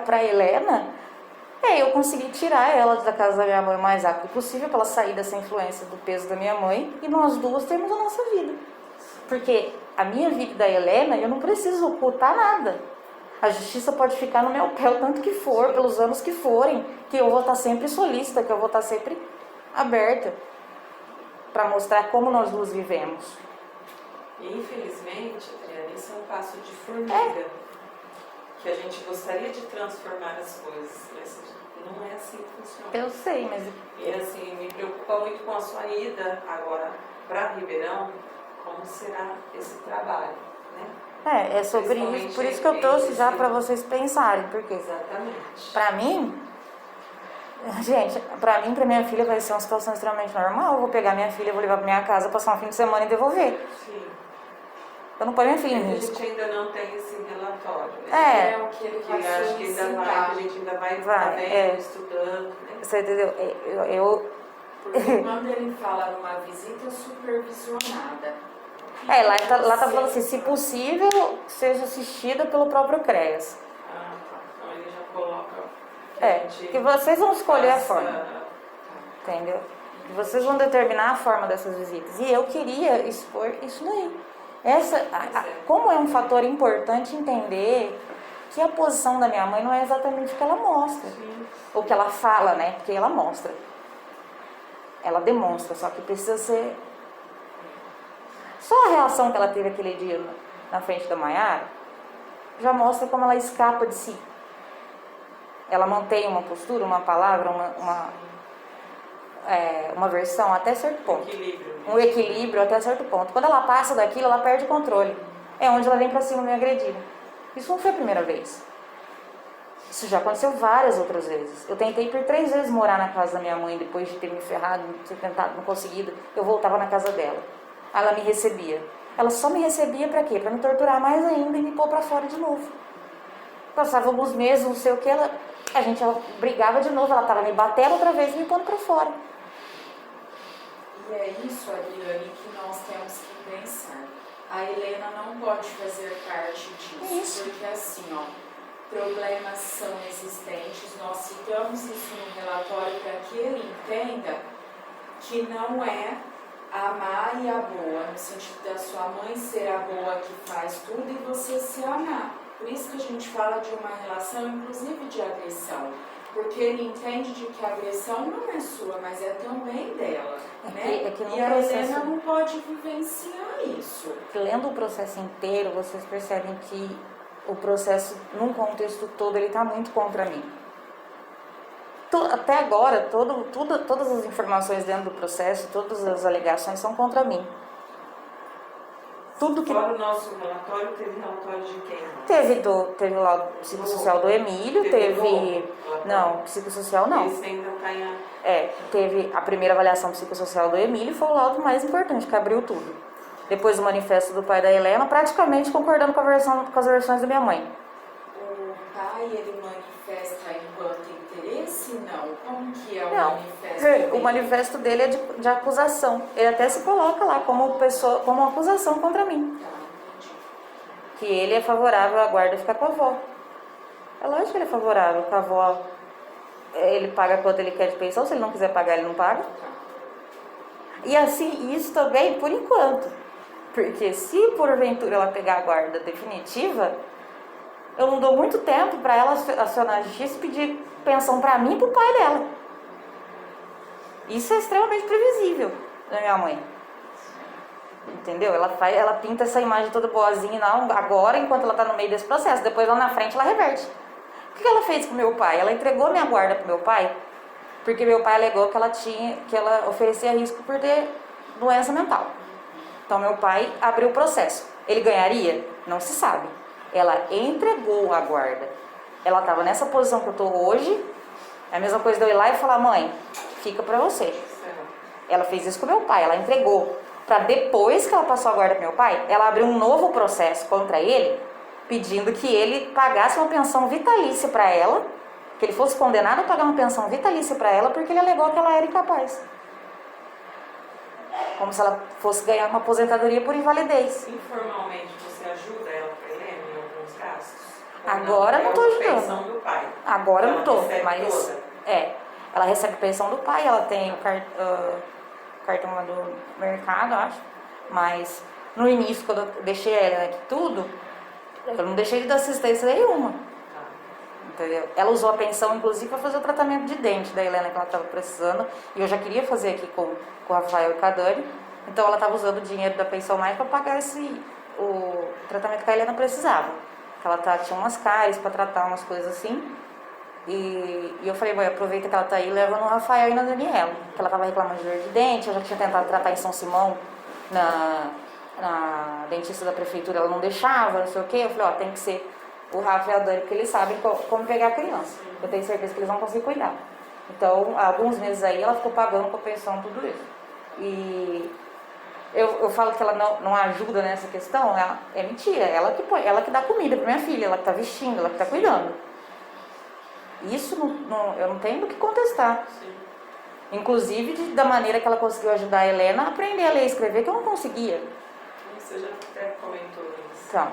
pra Helena é eu conseguir tirar ela da casa da minha mãe o mais rápido possível, para ela sair dessa influência do peso da minha mãe e nós duas termos a nossa vida. Porque a minha vida e da Helena, eu não preciso ocultar nada. A justiça pode ficar no meu pé o tanto que for, pelos anos que forem, que eu vou estar sempre solícita, que eu vou estar sempre aberta para mostrar como nós duas vivemos. E infelizmente, Adriana, isso é um passo de formiga. Que a gente gostaria de transformar as coisas, mas não é assim que funciona. Eu sei, mas... E assim, me preocupa muito com a sua ida agora para Ribeirão, como será esse trabalho, né? É sobre isso, por isso que eu trouxe já para vocês pensarem, porque... Exatamente. Pra mim, gente, pra minha filha vai ser uma situação extremamente normal. Eu vou pegar minha filha, vou levar pra minha casa, passar um fim de semana e devolver. Sim. Eu não ponho minha filha em A risco. gente ainda não tem esse relatório, né? É o que ele Que vai acho que ainda vai, que a gente ainda vai vendo, estudando, né? Você entendeu? Porque quando ele fala numa visita supervisionada. Lá tá falando assim, se possível, seja assistida pelo próprio CREAS. Ah, tá. Então ele já coloca. Que vocês vão escolher a forma. Entendeu? Vocês vão determinar a forma dessas visitas. E eu queria expor isso daí. Como é um fator importante entender que a posição da minha mãe não é exatamente o que ela mostra. Sim. O que ela fala, né? Porque ela mostra. Ela demonstra, só que precisa ser... Só a reação que ela teve aquele dia na frente da Maiara já mostra como ela escapa de si. Ela mantém uma postura, uma palavra, uma versão até certo ponto. Um equilíbrio até certo ponto. Quando ela passa daquilo, ela perde o controle. É onde ela vem pra cima me agredir. Isso não foi a primeira vez. Isso já aconteceu várias outras vezes. Eu tentei por 3 vezes morar na casa da minha mãe, depois de ter me ferrado, ter tentado, não conseguido. Eu voltava na casa dela. Aí ela me recebia. Ela só me recebia pra quê? Pra me torturar mais ainda e me pôr pra fora de novo. Passava alguns meses, não sei o que, ela brigava de novo, ela tava me batendo outra vez e me pondo pra fora. E é isso, Adriane, que nós temos que pensar. A Helena não pode fazer parte disso, porque assim, ó, problemas são existentes, nós citamos isso no relatório para que ele entenda que não é a má e a boa, no sentido da sua mãe ser a boa que faz tudo e você se amar. Por isso que a gente fala de uma relação, inclusive de agressão. Porque ele entende de que a agressão não é sua, mas é também dela. Né? E a Helena não pode vivenciar isso. Lendo o processo inteiro, vocês percebem que o processo, num contexto todo, ele está muito contra mim. Até agora, todas as informações dentro do processo, todas as alegações são contra mim. Tudo que... Fora o nosso relatório, teve relatório de quem? Teve o laudo psicossocial do Emílio, não, psicossocial não. Esse ainda está em... Teve a primeira avaliação psicossocial do Emílio, foi o laudo mais importante, que abriu tudo. Depois o manifesto do pai da Helena, praticamente concordando com as versões da minha mãe. O pai, ele manifesta enquanto interesse? Não. Como que é o Não. manifesto dele? O manifesto dele é de acusação. Ele até se coloca lá como uma acusação contra mim. Tá, entendi. Que ele é favorável à guarda ficar com a avó. É lógico que ele é favorável, com a avó. Ele paga quanto ele quer de pensão, se ele não quiser pagar, ele não paga. E assim, isso também por enquanto. Porque se porventura ela pegar a guarda definitiva, eu não dou muito tempo para ela acionar a justiça e pedir pensão para mim e para o pai dela. Isso é extremamente previsível da minha mãe. Entendeu? Ela pinta essa imagem toda boazinha não, agora, enquanto ela está no meio desse processo. Depois lá na frente ela reverte. O que ela fez com meu pai? Ela entregou minha guarda para meu pai porque meu pai alegou que ela oferecia risco por ter doença mental. Então meu pai abriu o processo. Ele ganharia? Não se sabe. Ela entregou a guarda. Ela estava nessa posição que eu estou hoje. É a mesma coisa de eu ir lá e falar, mãe, fica para você. Ela fez isso com meu pai, ela entregou. Para depois que ela passou a guarda para meu pai, ela abriu um novo processo contra ele pedindo que ele pagasse uma pensão vitalícia para ela, que ele fosse condenado a pagar uma pensão vitalícia para ela, porque ele alegou que ela era incapaz. Como se ela fosse ganhar uma aposentadoria por invalidez. Informalmente, você ajuda ela, Helena, em alguns gastos? Ou Agora não estou ajudando. Pensão do pai. Agora Ela não estou, recebe mas toda? ela recebe pensão do pai, ela tem o cartão lá do mercado, acho. Mas no início, quando eu deixei ela aqui tudo, eu não deixei de dar assistência nenhuma. Entendeu? Ela usou a pensão, inclusive, para fazer o tratamento de dente da Helena que ela estava precisando. E eu já queria fazer aqui com o Rafael e com a Dani. Então ela estava usando o dinheiro da pensão mais para pagar o tratamento que a Helena precisava. Ela tinha umas cáries para tratar umas coisas assim. E eu falei, mãe, aproveita que ela tá aí e leva no Rafael e na Daniela. Que ela estava reclamando de dor de dente, eu já tinha tentado tratar em São Simão, na dentista da prefeitura, ela não deixava, não sei o quê. Eu falei, tem que ser o Rafa e a Dani, porque eles sabem como pegar a criança. Eu tenho certeza que eles vão conseguir cuidar. Então, há alguns meses aí, ela ficou pagando com a pensão tudo isso. E eu falo que ela não ajuda nessa questão, é mentira. Ela que dá comida pra minha filha, ela que tá vestindo, ela que tá cuidando. Isso eu não tenho do que contestar. Sim. Inclusive da maneira que ela conseguiu ajudar a Helena a aprender a ler e escrever, que eu não conseguia. Você já até comentou isso. Então,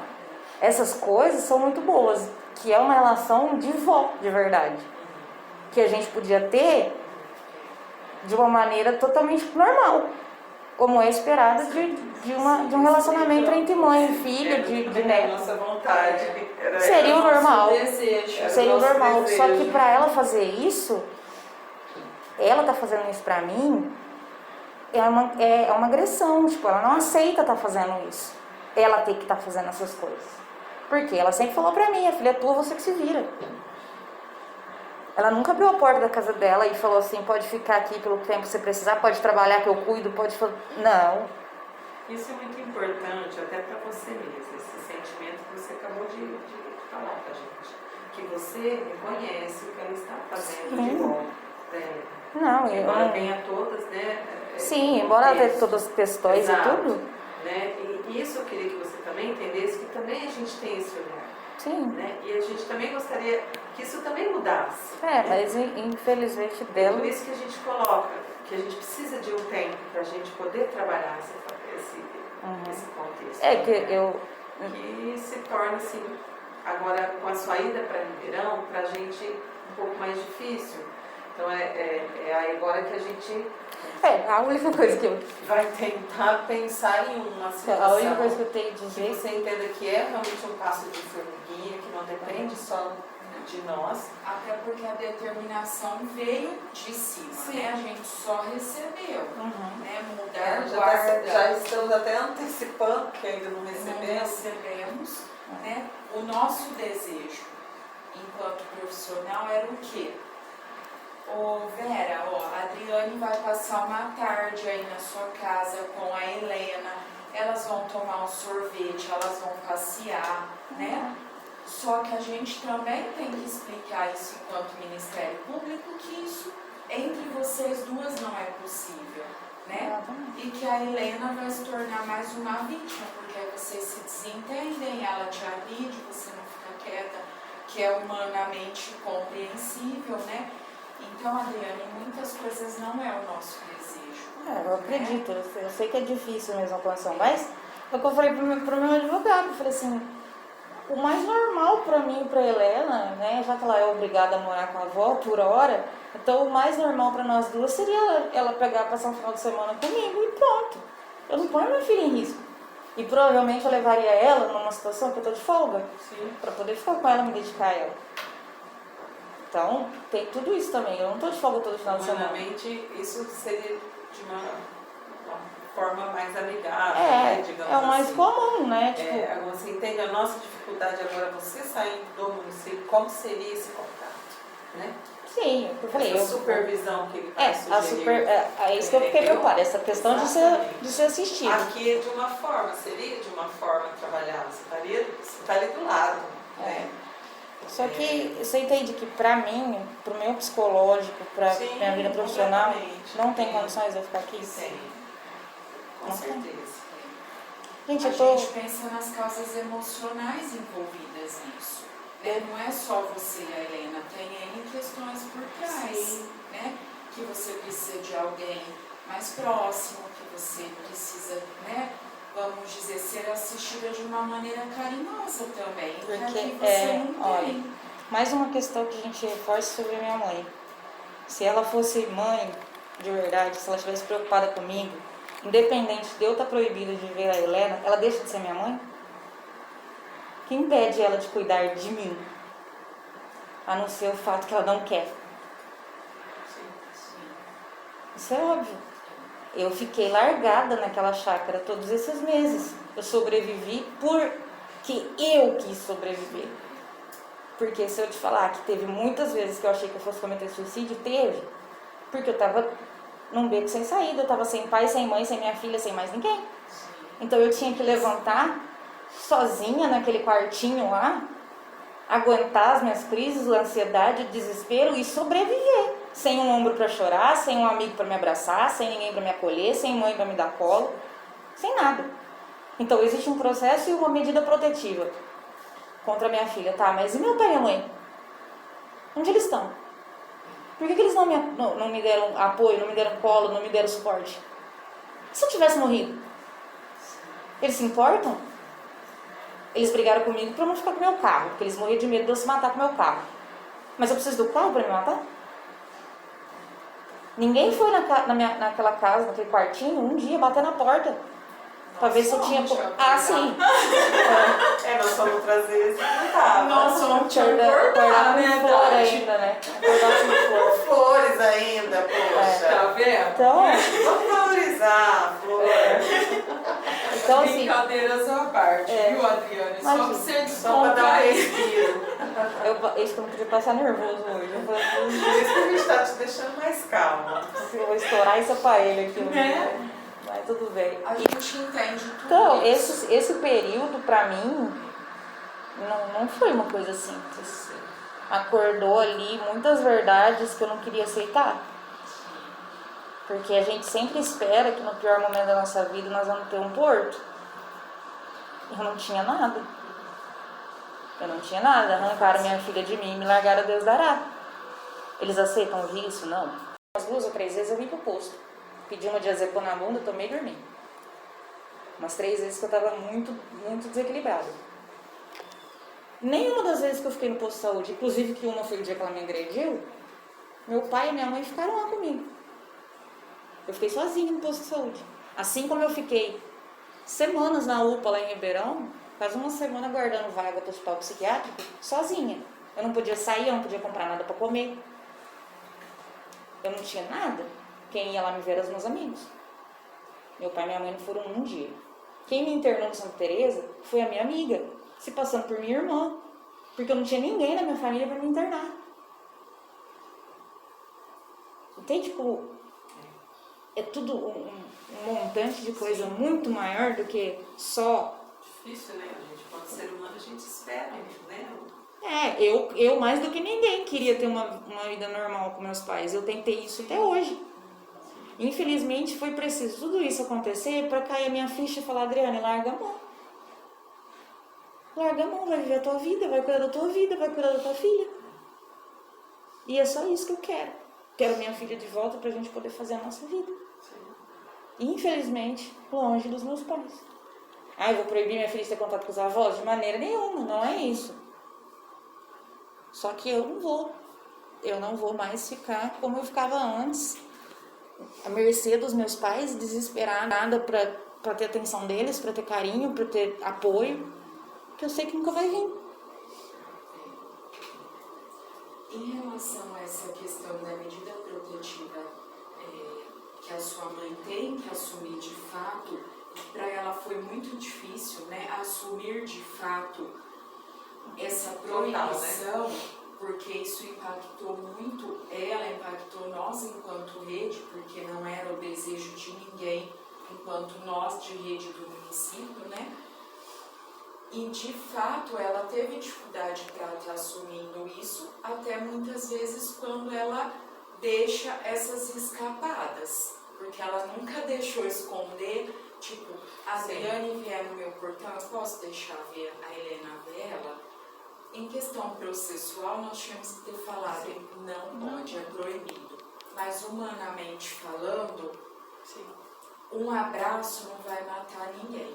essas coisas são muito boas, que é uma relação de vó, de verdade. Que a gente podia ter de uma maneira totalmente normal, como é esperado de um relacionamento entre mãe e filha, de neto. Nossa vontade. Seria o normal. Desejo. Seria o normal. desejo. Só que para ela fazer isso, ela tá fazendo isso pra mim, é uma agressão. Tipo, ela não aceita estar fazendo isso. Ela tem que estar fazendo essas coisas. Porque ela sempre falou pra mim, a filha é tua, você que se vira. Ela nunca abriu a porta da casa dela e falou assim, pode ficar aqui pelo tempo que você precisar, pode trabalhar que eu cuido, pode fazer... Não. Isso é muito importante, até para você mesmo, esse sentimento que você acabou de falar pra gente. Que você reconhece o que ela está fazendo de bom. Não, Embora tenha todas, né? Sim, embora ela tenha todas as questões e tudo. Né? E isso eu queria que você também entendesse, que também a gente tem esse olhar. Sim. Né? E a gente também gostaria que isso também mudasse. Mas infelizmente dela... Por isso que a gente coloca, que a gente precisa de um tempo para a gente poder trabalhar esse contexto. Que Que se torna assim, agora com a sua ida para Ribeirão, para a gente um pouco mais difícil. Então é agora que a gente a única coisa que eu... vai tentar pensar em uma situação. A única coisa que eu tenho a Que dizer... você entenda que é realmente um passo de formiguinha, que não depende só de nós. Até porque a determinação veio de cima, Sim. né? A gente só recebeu, né? Mudar Já guarda. estamos até antecipando, que ainda não Não recebemos. recebemos, né? O nosso desejo, enquanto profissional, era o quê? Vera, a Adriane vai passar uma tarde aí na sua casa com a Helena, elas vão tomar um sorvete, elas vão passear, né? Só que a gente também tem que explicar isso enquanto Ministério Público, que isso entre vocês duas não é possível, né? E que a Helena vai se tornar mais uma vítima, porque vocês se desentendem, ela te agride, você não fica quieta, que é humanamente compreensível, né? Então, Adriane, muitas coisas não é o nosso desejo. eu acredito, eu sei que é difícil mesmo a condição, mas é o que eu falei pro meu advogado, eu falei assim, o mais normal pra mim e pra Helena, né, já que ela é obrigada a morar com a avó por hora, então o mais normal pra nós duas seria ela pegar, passar um final de semana comigo e pronto. Eu não ponho minha filha em risco. E provavelmente eu levaria ela numa situação que eu tô de folga, pra poder ficar com ela, me dedicar a ela. Então, tem tudo isso também. Eu não tô de folga todo final de semana. Humanamente, isso seria de uma forma mais amigável, né, digamos é o mais assim. comum, né? Tipo, Agora, você entende a nossa dificuldade agora, você saindo do município, como seria esse contato, né? sim, eu falei. Essa supervisão que ele vai sugerir. É isso que eu fiquei preocupada, essa questão de ser assistido. Aqui é de uma forma, seria de uma forma trabalhada, você está ali do lado, né? Só que você entende que pra mim, pro meu psicológico, pra minha vida profissional, completamente. não tem condições de eu ficar aqui? Tem, com Não tem. certeza. Gente, a eu tô... gente pensa nas causas emocionais envolvidas nisso. Né? Não é só você e a Helena, tem N questões por trás, né? Que você precisa de alguém mais próximo, que você precisa, né? Vamos dizer, ser assistida de uma maneira carinhosa também, Porque, que você não olha, tem. mais uma questão que a gente reforça sobre a minha mãe. Se ela fosse mãe de verdade, se ela estivesse preocupada comigo, independente de eu estar proibida de ver a Helena, ela deixa de ser minha mãe? Que impede ela de cuidar de mim? A não ser o fato que ela não quer. Isso é óbvio. Eu fiquei largada naquela chácara todos esses meses. Eu sobrevivi porque eu quis sobreviver. Porque se eu te falar que teve muitas vezes que eu achei que eu fosse cometer suicídio, teve. Porque eu tava num beco sem saída, eu tava sem pai, sem mãe, sem minha filha, sem mais ninguém. Então eu tinha que levantar sozinha naquele quartinho lá, aguentar as minhas crises, a ansiedade, o desespero e sobreviver. Sem um ombro para chorar, sem um amigo para me abraçar, sem ninguém para me acolher, sem mãe para me dar colo, sem nada. Então existe um processo e uma medida protetiva contra a minha filha, tá? Mas e meu pai e minha mãe? Onde eles estão? Por que eles não me deram apoio, não me deram colo, não me deram suporte? E se eu tivesse morrido? Eles se importam? Eles brigaram comigo para não ficar com o meu carro, porque eles morriam de medo de eu se matar com o meu carro. Mas eu preciso do carro para me matar? Ninguém foi naquela casa, naquele quartinho, um dia bater na porta para ver se eu tinha... Ah, sim! Nós fomos trazer esse detalhe. Nossa, não tinha Acordar acordado, com flor ainda, né? Acordar com flor. Flores ainda, poxa. Tá vendo? Então, Vamos valorizar a flor. então assim... Brincadeiras à parte, viu, Adriane? Só pra Imagina. você Só para dar um descontrair. respiro. Isso que eu não queria passar nervoso hoje. Eu falei, Por isso que a gente está te deixando mais calma. eu vou estourar esse aparelho aqui. Né? Mas tudo bem. A gente entende tudo Então, isso. esse período pra mim não foi uma coisa simples. Acordou ali muitas verdades que eu não queria aceitar. Porque a gente sempre espera que no pior momento da nossa vida nós vamos ter um porto. Eu não tinha nada. Eu não tinha nada. Arrancaram minha filha de mim e me largaram a Deus dará. Eles aceitam ouvir isso? Não. Umas 2 ou 3 vezes eu vim pro posto. Pedi uma diazepam na bunda, tomei e dormi. Umas 3 vezes que eu tava muito, muito desequilibrada. Nenhuma das vezes que eu fiquei no posto de saúde, inclusive que uma foi o dia que ela me agrediu, meu pai e minha mãe ficaram lá comigo. Eu fiquei sozinha no posto de saúde. Assim como eu fiquei semanas na UPA lá em Ribeirão, quase uma semana guardando vaga para o hospital psiquiátrico, sozinha. Eu não podia sair, eu não podia comprar nada para comer. Eu não tinha nada. Quem ia lá me ver eram os meus amigos. Meu pai e minha mãe não foram um dia. Quem me internou no Santa Teresa foi a minha amiga, se passando por minha irmã, porque eu não tinha ninguém na minha família para me internar. Entende? Tipo, é tudo um montante de coisa muito maior do que só... Difícil, né, gente? Quando ser humano a gente espera, né? Eu mais do que ninguém queria ter uma vida normal com meus pais. Eu tentei isso até hoje. Infelizmente foi preciso tudo isso acontecer para cair a minha ficha e falar, Adriane, larga a mão. Larga a mão, vai viver a tua vida, vai cuidar da tua vida, vai cuidar da tua filha. E é só isso que eu quero. Quero minha filha de volta pra gente poder fazer a nossa vida. Infelizmente, longe dos meus pais. Eu vou proibir minha filha de ter contato com os avós? De maneira nenhuma, não é isso. Só que eu não vou mais ficar como eu ficava antes, à mercê dos meus pais, desesperada para ter atenção deles, para ter carinho, para ter apoio, que eu sei que nunca vai vir. Em relação a essa questão da medida protetiva que a sua mãe tem que assumir de fato, para ela foi muito difícil, né, assumir de fato essa proibição, porque isso impactou muito ela, impactou nós enquanto rede, porque não era o desejo de ninguém, enquanto nós de rede do município, né? E de fato ela teve dificuldade para estar assumindo isso, até muitas vezes quando ela deixa essas escapadas, porque ela nunca deixou esconder Tipo, a Adriane vier no meu portão, eu posso deixar ver a Helena ver ela? Em questão processual, nós tínhamos que ter falado, não pode, é proibido. Mas humanamente falando, um abraço não vai matar ninguém.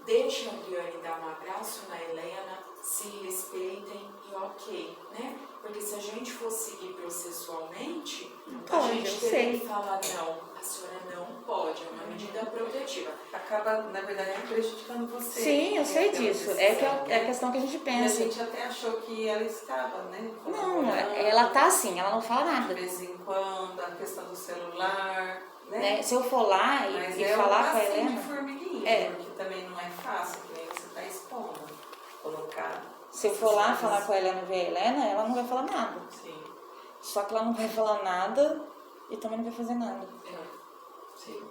Deixa a Adriane dar um abraço na Helena, se respeitem e ok, né? Porque se a gente for seguir processualmente, a gente teria que falar, não, a senhora não pode, é uma medida protetiva. Acaba, na verdade, prejudicando você. Sim, eu sei disso. É a questão que a gente E a pensa. gente até achou que ela estava, né? Não, ela tá assim, ela não fala nada. De vez em quando, a questão do celular, né? Se eu for lá Mas e é falar com a um passinho Helena... de formiguinha, porque também não é fácil, que nem você está expondo, colocar. Se eu for lá falar com a Helena e ver a Helena, ela não vai falar nada. Sim. Só que ela não vai falar nada e também não vai fazer nada. Sim.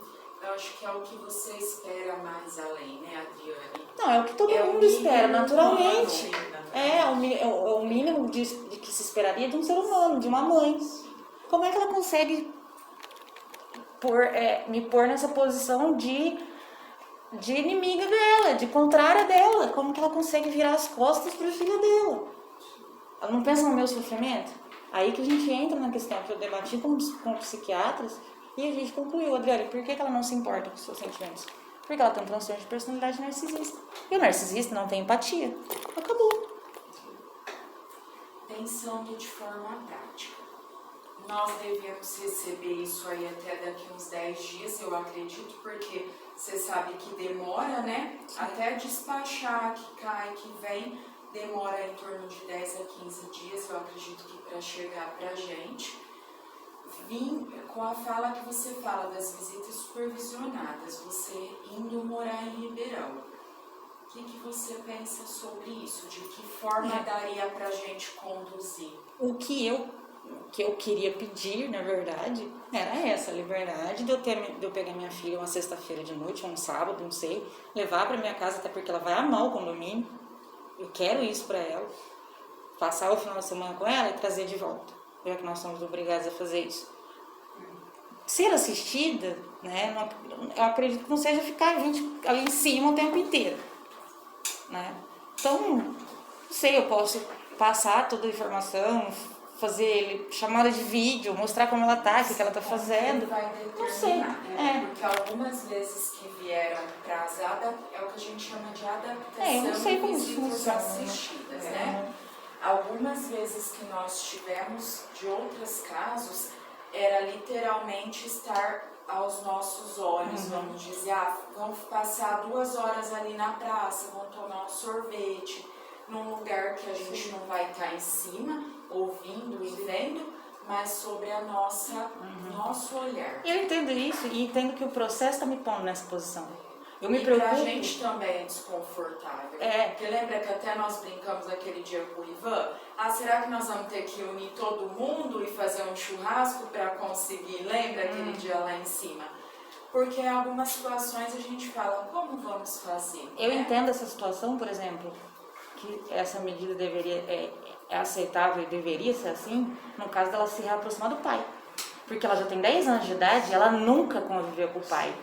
Eu acho que é o que você espera mais além, né, Adriane? Não, é o que todo mundo espera, naturalmente. É o mínimo de que se esperaria de um ser humano, de uma mãe. Como é que ela consegue me pôr nessa posição de inimiga dela, de contrária dela? Como que ela consegue virar as costas para a filha dela? Ela não pensa no meu sofrimento? Aí que a gente entra na questão que eu debati com psiquiatras e a gente concluiu, Adriane, por que ela não se importa com os seus sentimentos? Porque ela tem um transtorno de personalidade narcisista. E o narcisista não tem empatia. Acabou. Pensando de forma prática, nós devemos receber isso aí até daqui uns 10 dias, eu acredito, porque você sabe que demora, né? Até despachar, que cai, que vem, demora em torno de 10 a 15 dias, eu acredito que para chegar pra gente. Vim com a fala que você fala das visitas supervisionadas, você indo morar em Ribeirão. O que você pensa sobre isso? De que forma daria pra gente conduzir? O que eu queria pedir, na verdade, era essa liberdade de eu pegar minha filha uma sexta-feira de noite, ou um sábado, não sei, levar pra minha casa, até porque ela vai amar o condomínio. Eu quero isso pra ela. Passar o final de semana com ela e trazer de volta. Já que nós somos obrigados a fazer isso. Ser assistida, né, eu acredito que não seja ficar ali em cima o tempo inteiro. Né? Então, não sei, eu posso passar toda a informação, fazer chamada de vídeo, mostrar como ela tá, o que ela tá fazendo. Vai Não sei. Porque algumas vezes que vieram para é o que a gente chama de adaptação Eu não sei como visitas funciona, assistidas, né? Algumas vezes que nós tivemos de outros casos, era literalmente estar aos nossos olhos, vamos dizer, vão passar 2 horas ali na praça, vão tomar um sorvete, num lugar que a gente não vai estar em cima, ouvindo e vendo, mas sobre a nosso olhar. Eu entendo isso e entendo que o processo está me pondo nessa posição. Eu me preocupo. Pra gente também é desconfortável. Porque lembra que até nós brincamos aquele dia com o Ivan? Será que nós vamos ter que unir todo mundo e fazer um churrasco para conseguir? Lembra aquele dia lá em cima? Porque em algumas situações a gente fala, como vamos fazer? Eu entendo essa situação, por exemplo, que essa medida é aceitável e deveria ser assim, no caso dela se reaproximar do pai. Porque ela já tem 10 anos de idade e ela nunca conviveu com o pai.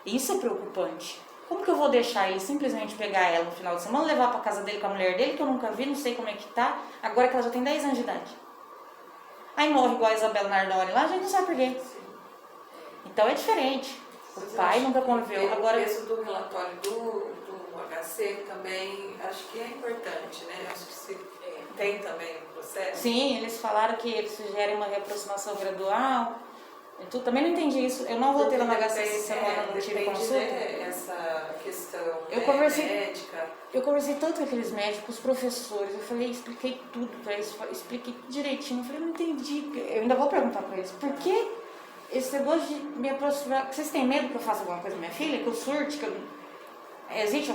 Isso é preocupante. Como que eu vou deixar ele simplesmente pegar ela no final de semana, levar pra casa dele com a mulher dele, que eu nunca vi, não sei como é que tá, agora que ela já tem 10 anos de idade? Aí morre igual a Isabela Nardoni lá, a gente não sabe por quê. Então é diferente. O pai nunca conviveu. Agora, o peso do relatório do HC também, acho que é importante, né? Acho que se tem também no processo. Sim, eles falaram que eles sugerem uma reaproximação gradual. Eu também não entendi isso. Eu não voltei lá na HC essa semana, não tive consulta. Essa questão médica. Eu conversei tanto com aqueles médicos, os professores, eu falei, expliquei tudo pra eles, expliquei direitinho. Eu falei, não entendi. Eu ainda vou perguntar pra eles, por que esse negócio de me aproximar? Vocês têm medo que eu faça alguma coisa com minha filha? Que eu surte? Que eu... Existe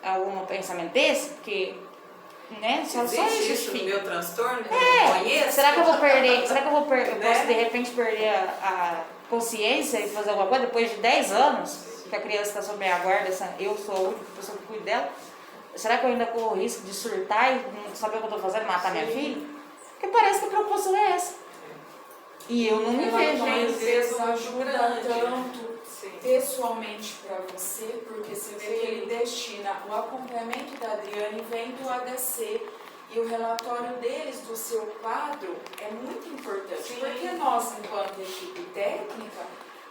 algum pensamento desse? Porque, né? Existe isso no meu transtorno? Que eu não conheço? Será que eu vou perder? Será que eu posso de repente perder a consciência e fazer alguma coisa depois de 10 anos que a criança está sob minha guarda? Eu sou a única pessoa que cuido dela. Será que eu ainda corro o risco de surtar e não saber o que eu estou fazendo, matar minha filha? Porque parece que a preocupação é essa. E eu não me vejo. Às vezes ajuda tanto pessoalmente para você, porque você vê que ele destina o acompanhamento da Adriane vem do HC e o relatório deles do seu quadro é muito importante, porque nós, enquanto equipe técnica,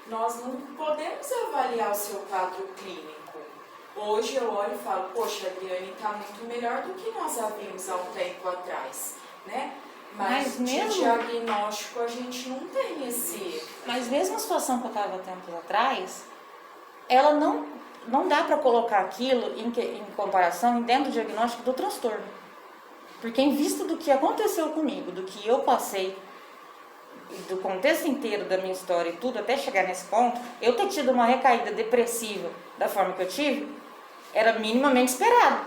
nós não podemos avaliar o seu quadro clínico. Hoje eu olho e falo, poxa, a Adriane está muito melhor do que nós a vimos há um tempo atrás, né? Mas mesmo... de diagnóstico a gente não tem esse... Mas mesmo a situação que eu estava tempos atrás, ela não dá para colocar aquilo em comparação dentro do diagnóstico do transtorno. Porque em vista do que aconteceu comigo, do que eu passei, do contexto inteiro da minha história e tudo, até chegar nesse ponto, eu ter tido uma recaída depressiva da forma que eu tive, era minimamente esperado.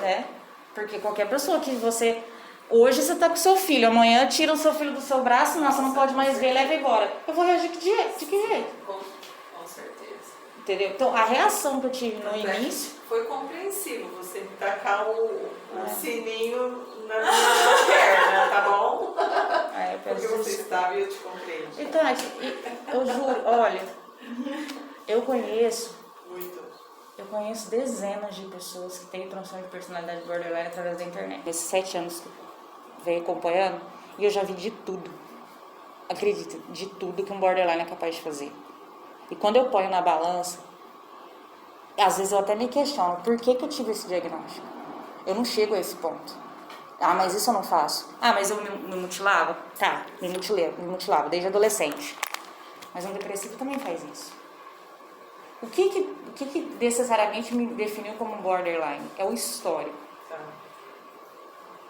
Né? Porque qualquer pessoa que você... Hoje você tá com seu filho, amanhã tira o seu filho do seu braço, nossa, não pode mais ver, leva embora. Eu vou reagir de que jeito? Com certeza. Entendeu? Então, a reação que eu tive no início... Foi compreensivo você me tacar o sininho na minha perna, tá bom? Porque você estava e eu te compreendi. Então, eu juro, olha, eu conheço dezenas de pessoas que têm transtorno de personalidade borderline através da internet. Nesses 7 anos que eu venho acompanhando, e eu já vi de tudo. Acredita, de tudo que um borderline é capaz de fazer. E quando eu ponho na balança, às vezes eu até me questiono, por que eu tive esse diagnóstico? Eu não chego a esse ponto. Ah, mas isso eu não faço. Ah, mas eu me mutilava? Tá, me mutilava desde adolescente. Mas um depressivo também faz isso. O que necessariamente me definiu como borderline? É o histórico.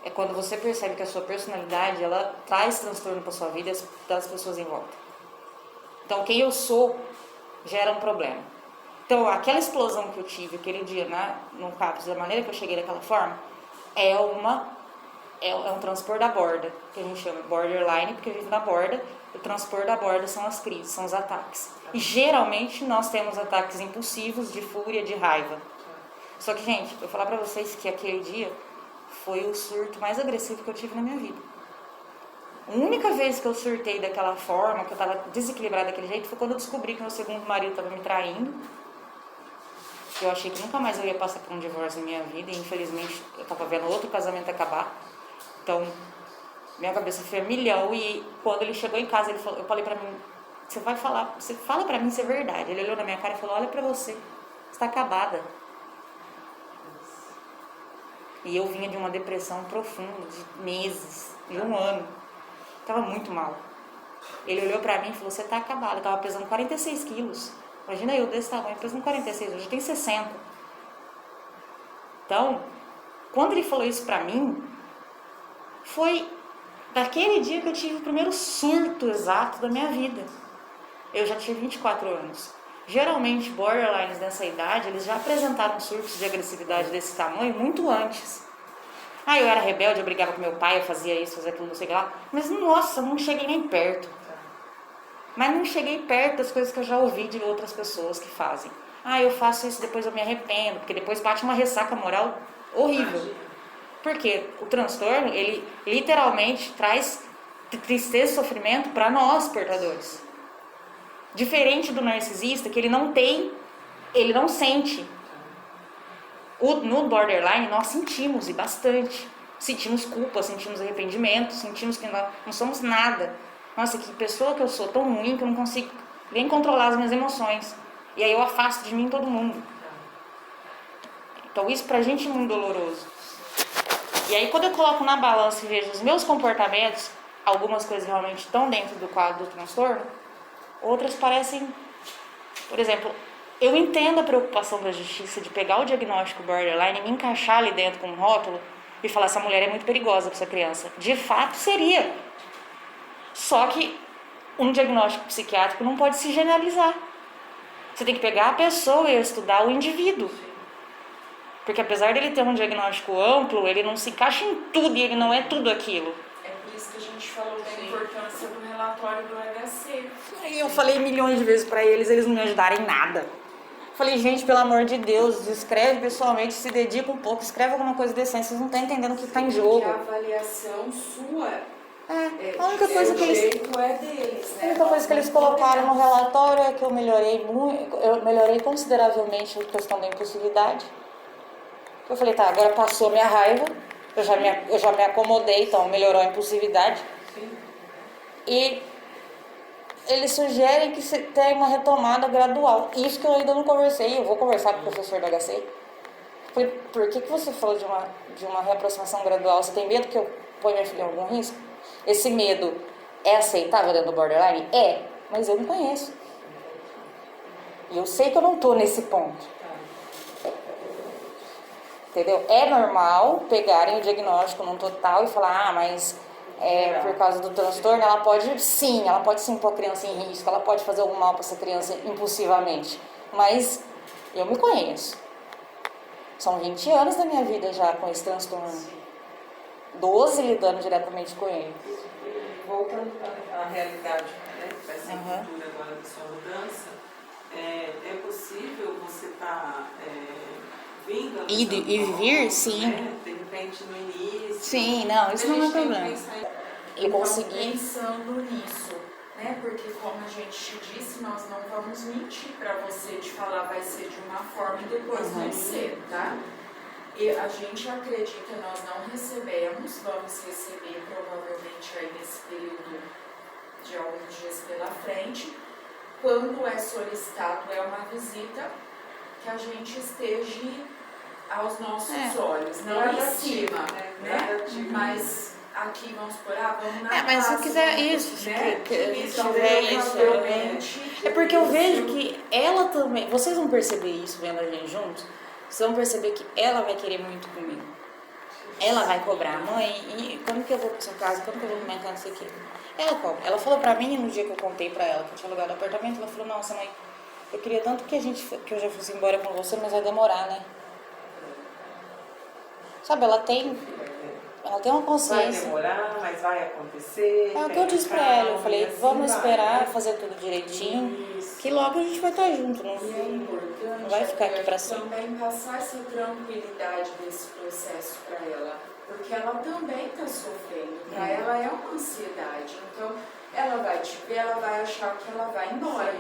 É quando você percebe que a sua personalidade, ela traz transtorno para sua vida e das pessoas em volta. Então, quem eu sou gera um problema. Então, aquela explosão que eu tive aquele dia no CAPS, da maneira que eu cheguei daquela forma, é um transpor da borda, que a gente chama borderline, porque a gente na borda, o transpor da borda são as crises, são os ataques. E geralmente nós temos ataques impulsivos, de fúria, de raiva. Só que, gente, eu vou falar pra vocês que aquele dia foi o surto mais agressivo que eu tive na minha vida. A única vez que eu surtei daquela forma, que eu tava desequilibrada daquele jeito, foi quando eu descobri que meu segundo marido tava me traindo. Eu achei que nunca mais eu ia passar por um divórcio na minha vida, e infelizmente eu tava vendo outro casamento acabar. Então, minha cabeça foi a milhão, e quando ele chegou em casa, eu falei pra mim, você fala pra mim se é verdade. Ele olhou na minha cara e falou, olha pra você tá acabada. E eu vinha de uma depressão profunda, de meses, de um ano. Tava muito mal. Ele olhou pra mim e falou, você tá acabada. Eu tava pesando 46 quilos. Imagina eu desse tamanho, pesando 46, hoje eu tenho 60. Então, quando ele falou isso pra mim, foi daquele dia que eu tive o primeiro surto exato da minha vida. Eu já tinha 24 anos. Geralmente, borderlines dessa idade, eles já apresentaram surtos de agressividade desse tamanho muito antes. Ah, eu era rebelde, eu brigava com meu pai, eu fazia isso, fazia aquilo, não sei o que lá. Mas, nossa, não cheguei nem perto. Mas não cheguei perto das coisas que eu já ouvi de outras pessoas que fazem. Ah, eu faço isso, depois eu me arrependo, porque depois bate uma ressaca moral horrível. Porque o transtorno, ele literalmente traz tristeza e sofrimento para nós, portadores. Diferente do narcisista, que ele não tem, ele não sente. No borderline, nós sentimos, e bastante. Sentimos culpa, sentimos arrependimento, sentimos que nós não somos nada. Nossa, que pessoa que eu sou, tão ruim que eu não consigo nem controlar as minhas emoções. E aí eu afasto de mim todo mundo. Então isso pra gente é muito doloroso. E aí quando eu coloco na balança e vejo os meus comportamentos, algumas coisas realmente estão dentro do quadro do transtorno, outras parecem... Por exemplo, eu entendo a preocupação da justiça de pegar o diagnóstico borderline e me encaixar ali dentro com um rótulo e falar, essa mulher é muito perigosa para essa criança. De fato seria. Só que um diagnóstico psiquiátrico não pode se generalizar. Você tem que pegar a pessoa e estudar o indivíduo. Porque apesar dele ter um diagnóstico amplo, ele não se encaixa em tudo e ele não é tudo aquilo. É por isso que a gente falou da importância do relatório do HC. Aí eu falei milhões de vezes pra eles não me ajudaram em nada. Falei, gente, pelo amor de Deus, escreve pessoalmente, se dedica um pouco, escreve alguma coisa decente, vocês não estão entendendo o que está em jogo. A avaliação sua A única coisa que o eles... jeito é deles, né? A única coisa que eles colocaram no relatório é que eu melhorei consideravelmente a questão da impulsividade. Eu falei, tá, agora passou minha raiva, eu já me acomodei, então melhorou a impulsividade. E eles sugerem que se tenha uma retomada gradual. Isso que eu ainda não conversei, eu vou conversar com o professor do HC. Falei, por que você falou de uma reaproximação gradual? Você tem medo que eu ponha minha filha em algum risco? Esse medo é aceitável dentro do borderline? É, mas eu me conheço. E eu sei que eu não tô nesse ponto. Entendeu? É normal pegarem o diagnóstico num total e falar, mas por causa do transtorno, ela pode sim pôr a criança em risco, ela pode fazer algum mal para essa criança impulsivamente. Mas eu me conheço. São 20 anos da minha vida já com esse transtorno. 12 lidando diretamente com ele. Voltando à realidade, né, dessa cultura agora da sua mudança, é possível você estar vindo E vir, sim. Né, de repente no início. Sim, não, isso não é problema. Eu Então, consegui. pensando nisso, né? Porque como a gente te disse, nós não vamos mentir para você de falar vai ser de uma forma e depois vai ser, tá? E a gente acredita, nós não recebemos, vamos receber provavelmente aí nesse período de alguns dias pela frente. Quando é solicitado, é uma visita que a gente esteja aos nossos olhos, não em cima, né? Mas aqui vamos por vamos na mas se quiser isso, né? se tiver isso, é porque eu vejo que ela também, vocês vão perceber isso vendo a gente juntos, vocês vão perceber que ela vai querer muito comigo. Ela vai cobrar, mãe, e quando que eu vou pra sua casa, quando que eu vou pra minha casa, não sei o quê. Ela cobra. Ela falou pra mim, no dia que eu contei pra ela que eu tinha alugado o apartamento, ela falou, nossa mãe, eu queria tanto que eu já fosse embora com você, mas vai demorar, né? Sabe, ela tem uma consciência. Vai demorar, mas vai acontecer. É o que eu disse pra ela, eu falei, vamos esperar, fazer tudo direitinho, que logo a gente vai estar junto, não vai ficar aqui pra sempre. Também passar essa tranquilidade desse processo pra ela, porque ela também está sofrendo, pra ela é uma ansiedade, então ela vai te ver, ela vai achar que ela vai embora.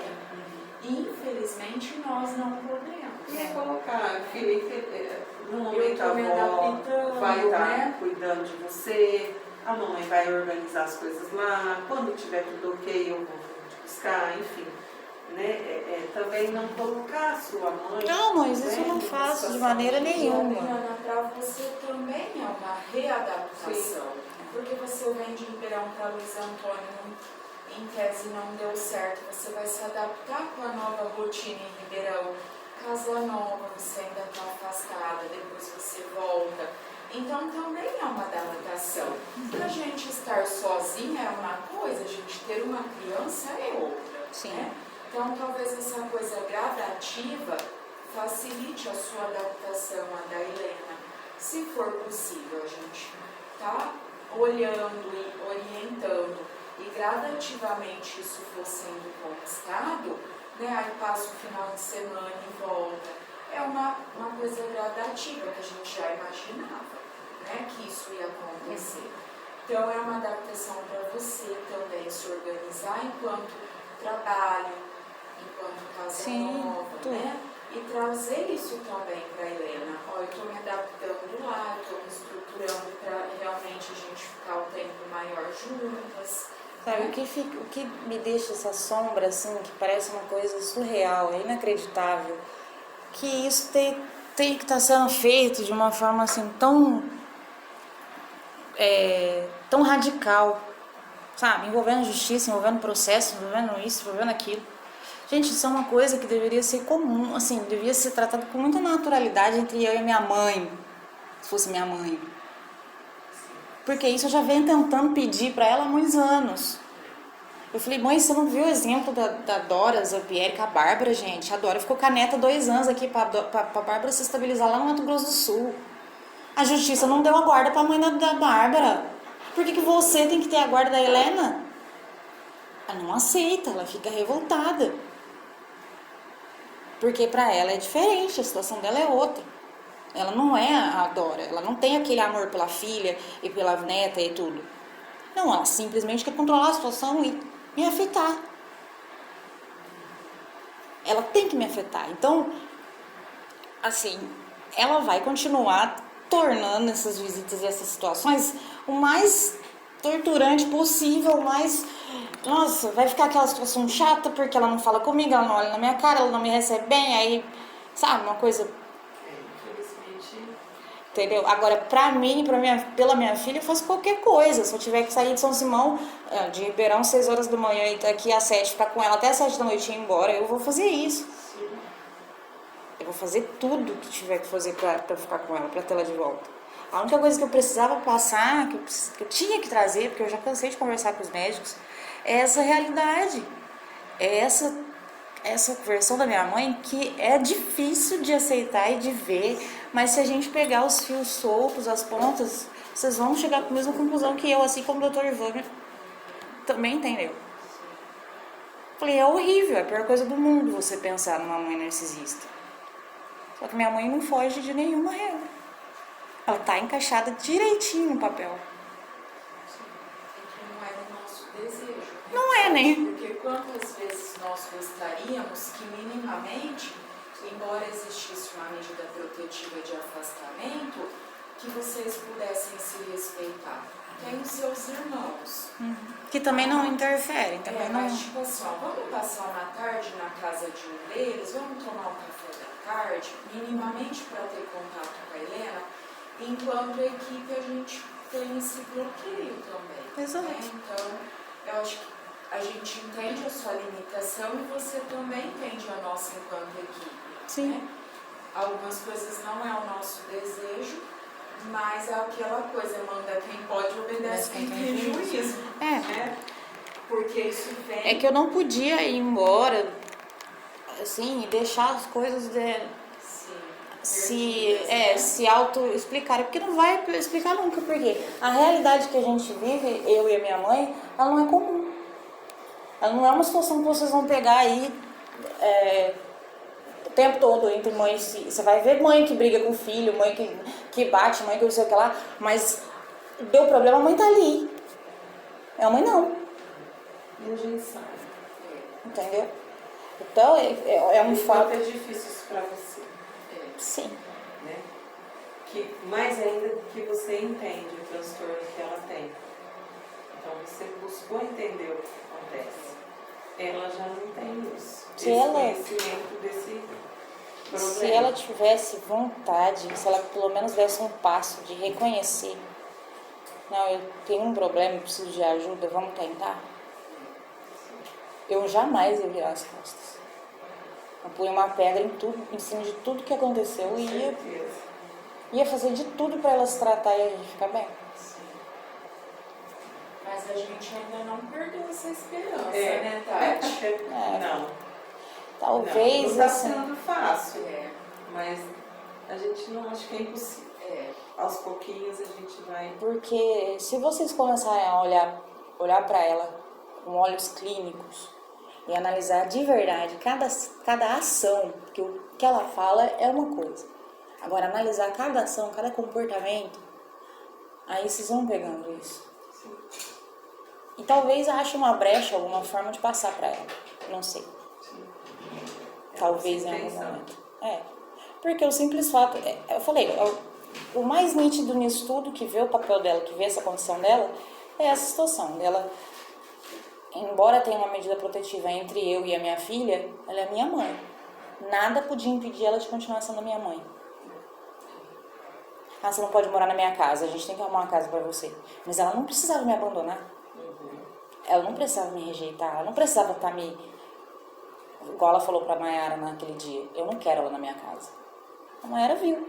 Infelizmente nós não podemos. E colocar, Felipe, no momento a tô me avó adaptando, vai estar né? cuidando de você, a mamãe vai organizar as coisas lá, quando tiver tudo ok eu vou te buscar, enfim. Né? Também não colocar a sua mãe. Não, mas isso eu não faço de maneira nenhuma. Adriana, para você também é uma readaptação. Sim. Porque você vem de Ribeirão para Luiz Antônio, em tese não deu certo, você vai se adaptar com a nova rotina em Ribeirão. Casa nova, você ainda está afastada, depois você volta. Então também é uma adaptação. A gente estar sozinha é uma coisa, a gente ter uma criança é outra. Sim. Né? Então talvez essa coisa gradativa facilite a sua adaptação à da Helena. Se for possível, a gente tá olhando e orientando e gradativamente isso for sendo conquistado, né? Aí passa o final de semana e volta. É uma coisa gradativa que a gente já imaginava, né? Que isso ia acontecer. Então é uma adaptação para você também se organizar enquanto trabalho, enquanto casa nova, né? E trazer isso também para a Helena. Ó, eu estou me adaptando lá, estou me estruturando para realmente a gente ficar um tempo maior juntas. Sabe, o que me deixa essa sombra, assim, que parece uma coisa surreal, é inacreditável, que isso tem que estar sendo feito de uma forma, assim, tão radical, sabe? Envolvendo justiça, envolvendo processo, envolvendo isso, envolvendo aquilo. Gente, isso é uma coisa que deveria ser comum, assim, deveria ser tratada com muita naturalidade entre eu e minha mãe, se fosse minha mãe. Porque isso eu já venho tentando pedir para ela há muitos anos. Eu falei, mãe, você não viu o exemplo da Dora Zampieri com a Bárbara, gente? A Dora ficou caneta 2 anos aqui pra Bárbara se estabilizar lá no Mato Grosso do Sul. A justiça não deu a guarda pra mãe da Bárbara. Por que você tem que ter a guarda da Helena? Ela não aceita, ela fica revoltada. Porque pra ela é diferente, a situação dela é outra. Ela não é a Dora, ela não tem aquele amor pela filha e pela neta e tudo. Não, ela simplesmente quer controlar a situação e me afetar. Ela tem que me afetar. Então, assim, ela vai continuar tornando essas visitas e essas situações o mais torturante possível, mais... Nossa, vai ficar aquela situação chata porque ela não fala comigo, ela não olha na minha cara, ela não me recebe bem, aí, sabe, uma coisa... Infelizmente... Entendeu? Agora, pra mim, pela minha filha, eu faço qualquer coisa. Se eu tiver que sair de São Simão, de Ribeirão, 6 horas da manhã e daqui às 7, ficar com ela até às 7 da noite e ir embora, eu vou fazer isso. Eu vou fazer tudo que tiver que fazer pra ficar com ela, pra ter ela de volta. A única coisa que eu precisava passar, que eu tinha que trazer, porque eu já cansei de conversar com os médicos, é essa realidade. É essa versão da minha mãe que é difícil de aceitar e de ver, mas se a gente pegar os fios soltos, as pontas, vocês vão chegar à mesma conclusão que eu, assim como o Dr. Ivan também entendeu. Falei, é horrível, é a pior coisa do mundo você pensar numa mãe narcisista. Só que minha mãe não foge de nenhuma regra. Ela tá encaixada direitinho no papel. Não é o nosso desejo. Não é, né? Porque quantas vezes nós gostaríamos que minimamente, embora existisse uma medida protetiva de afastamento, que vocês pudessem se respeitar. Tem os seus irmãos. Que também não interferem, também não... Mas tipo assim, ó, vamos passar uma tarde na casa de um deles, vamos tomar um café da tarde, minimamente para ter contato com a Helena, enquanto a equipe a gente tem esse bloqueio também. Exato. Né? Então, eu acho que a gente entende a sua limitação e você também entende a nossa enquanto equipe. Sim. Né? Algumas coisas não é o nosso desejo, mas é aquela coisa, manda quem pode, obedece quem tem juízo. Né? Porque isso vem... É que eu não podia ir embora, assim, e deixar as coisas se auto-explicarem, porque não vai explicar nunca, porque a realidade que a gente vive, eu e a minha mãe, ela não é comum. Ela não é uma situação que vocês vão pegar aí o tempo todo entre mães. Você vai ver mãe que briga com o filho, mãe que bate, mãe que não sei o que lá, mas deu problema, a mãe tá ali. A mãe não. E a gente sabe. Entendeu? Então, é um fato... É difícil isso pra você. Sim. Né? Que, mais ainda que você entende o transtorno que ela tem. Então você buscou entender o que acontece. Ela já não tem isso. Se ela- Conhecimento desse problema. Se ela tivesse vontade, se ela pelo menos desse um passo de reconhecer, não, eu tenho um problema, eu preciso de ajuda, vamos tentar. Eu jamais ia virar as costas. Eu punha uma pedra em cima de tudo que aconteceu e ia fazer de tudo para ela se tratar e a gente ficar bem. Mas a gente ainda não perdeu essa esperança, É. né, Tati? Não. Talvez Não tá assim, sendo fácil. É. Mas a gente não acha que é impossível. Aos pouquinhos a gente vai... porque se vocês começarem a olhar para ela com olhos clínicos e analisar de verdade cada ação, porque o que ela fala é uma coisa. Agora, analisar cada ação, cada comportamento, aí vocês vão pegando isso. E talvez ache uma brecha, alguma forma de passar para ela. Não sei. Talvez em algum momento. Porque o simples fato... eu falei, o mais nítido nisso tudo, que vê o papel dela, que vê essa condição dela, é essa situação dela. Embora tenha uma medida protetiva entre eu e a minha filha, ela é minha mãe. Nada podia impedir ela de continuar sendo minha mãe. Ah, você não pode morar na minha casa, a gente tem que arrumar uma casa pra você. Mas ela não precisava me abandonar. Ela não precisava me rejeitar, ela não precisava estar me... Igual ela falou pra Mayara naquele dia, eu não quero ela na minha casa. A Mayara viu.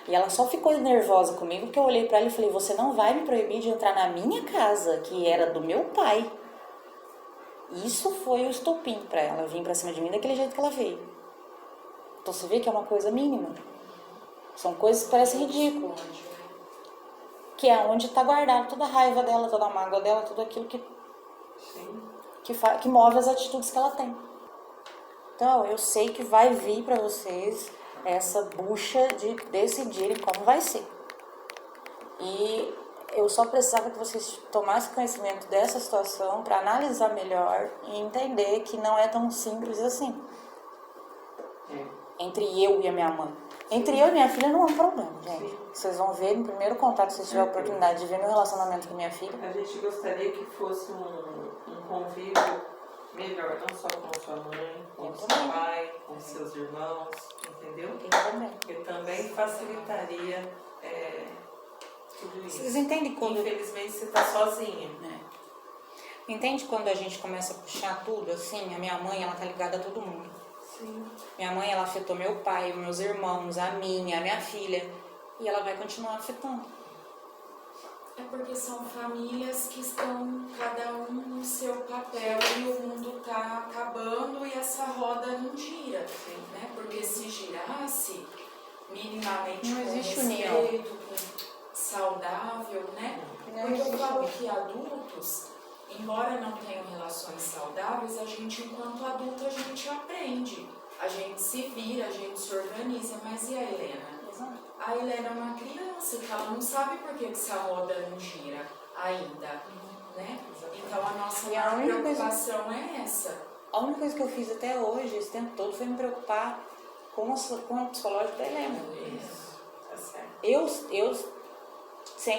E ela só ficou nervosa comigo porque eu olhei pra ela e falei, você não vai me proibir de entrar na minha casa, que era do meu pai. Isso foi o estopim pra ela vir pra cima de mim daquele jeito que ela veio. Então você vê que é uma coisa mínima. São coisas que parecem ridículas. Que é onde tá guardado toda a raiva dela, toda a mágoa dela, tudo aquilo que move as atitudes que ela tem. Então, eu sei que vai vir pra vocês essa bucha de decidirem como vai ser. E eu só precisava que vocês tomassem conhecimento dessa situação para analisar melhor e entender que não é tão simples assim. Entre eu e a minha mãe. Entre eu e minha filha não é um problema, gente. Vocês vão ver no primeiro contato, se vocês tiverem a oportunidade de ver meu relacionamento com minha filha. A gente gostaria que fosse um convívio melhor, não só com sua mãe, com seu pai, com seus irmãos, entendeu? Eu também. Que também facilitaria tudo isso. Vocês entendem quando... Infelizmente você está sozinha. Entende quando a gente começa a puxar tudo, assim? A minha mãe, ela tá ligada a todo mundo. Sim. Minha mãe, ela afetou meu pai, meus irmãos, a minha filha. E ela vai continuar afetando. É porque são famílias que estão cada um no seu papel e o mundo tá acabando e essa roda não gira, né? Porque se girasse minimamente Não com existe respeito, com saudável, né? Não Porque eu existe falo união. que adultos, embora não tenham relações saudáveis, a gente, enquanto adulto, a gente aprende. A gente se vira, a gente se organiza. Mas e a Helena? A Helena é uma criança que ela não sabe por que essa roda não gira ainda, né? Então a nossa E a única preocupação é essa. A única coisa que eu fiz até hoje, esse tempo todo, foi me preocupar com o psicológico da Helena. Isso, tá certo.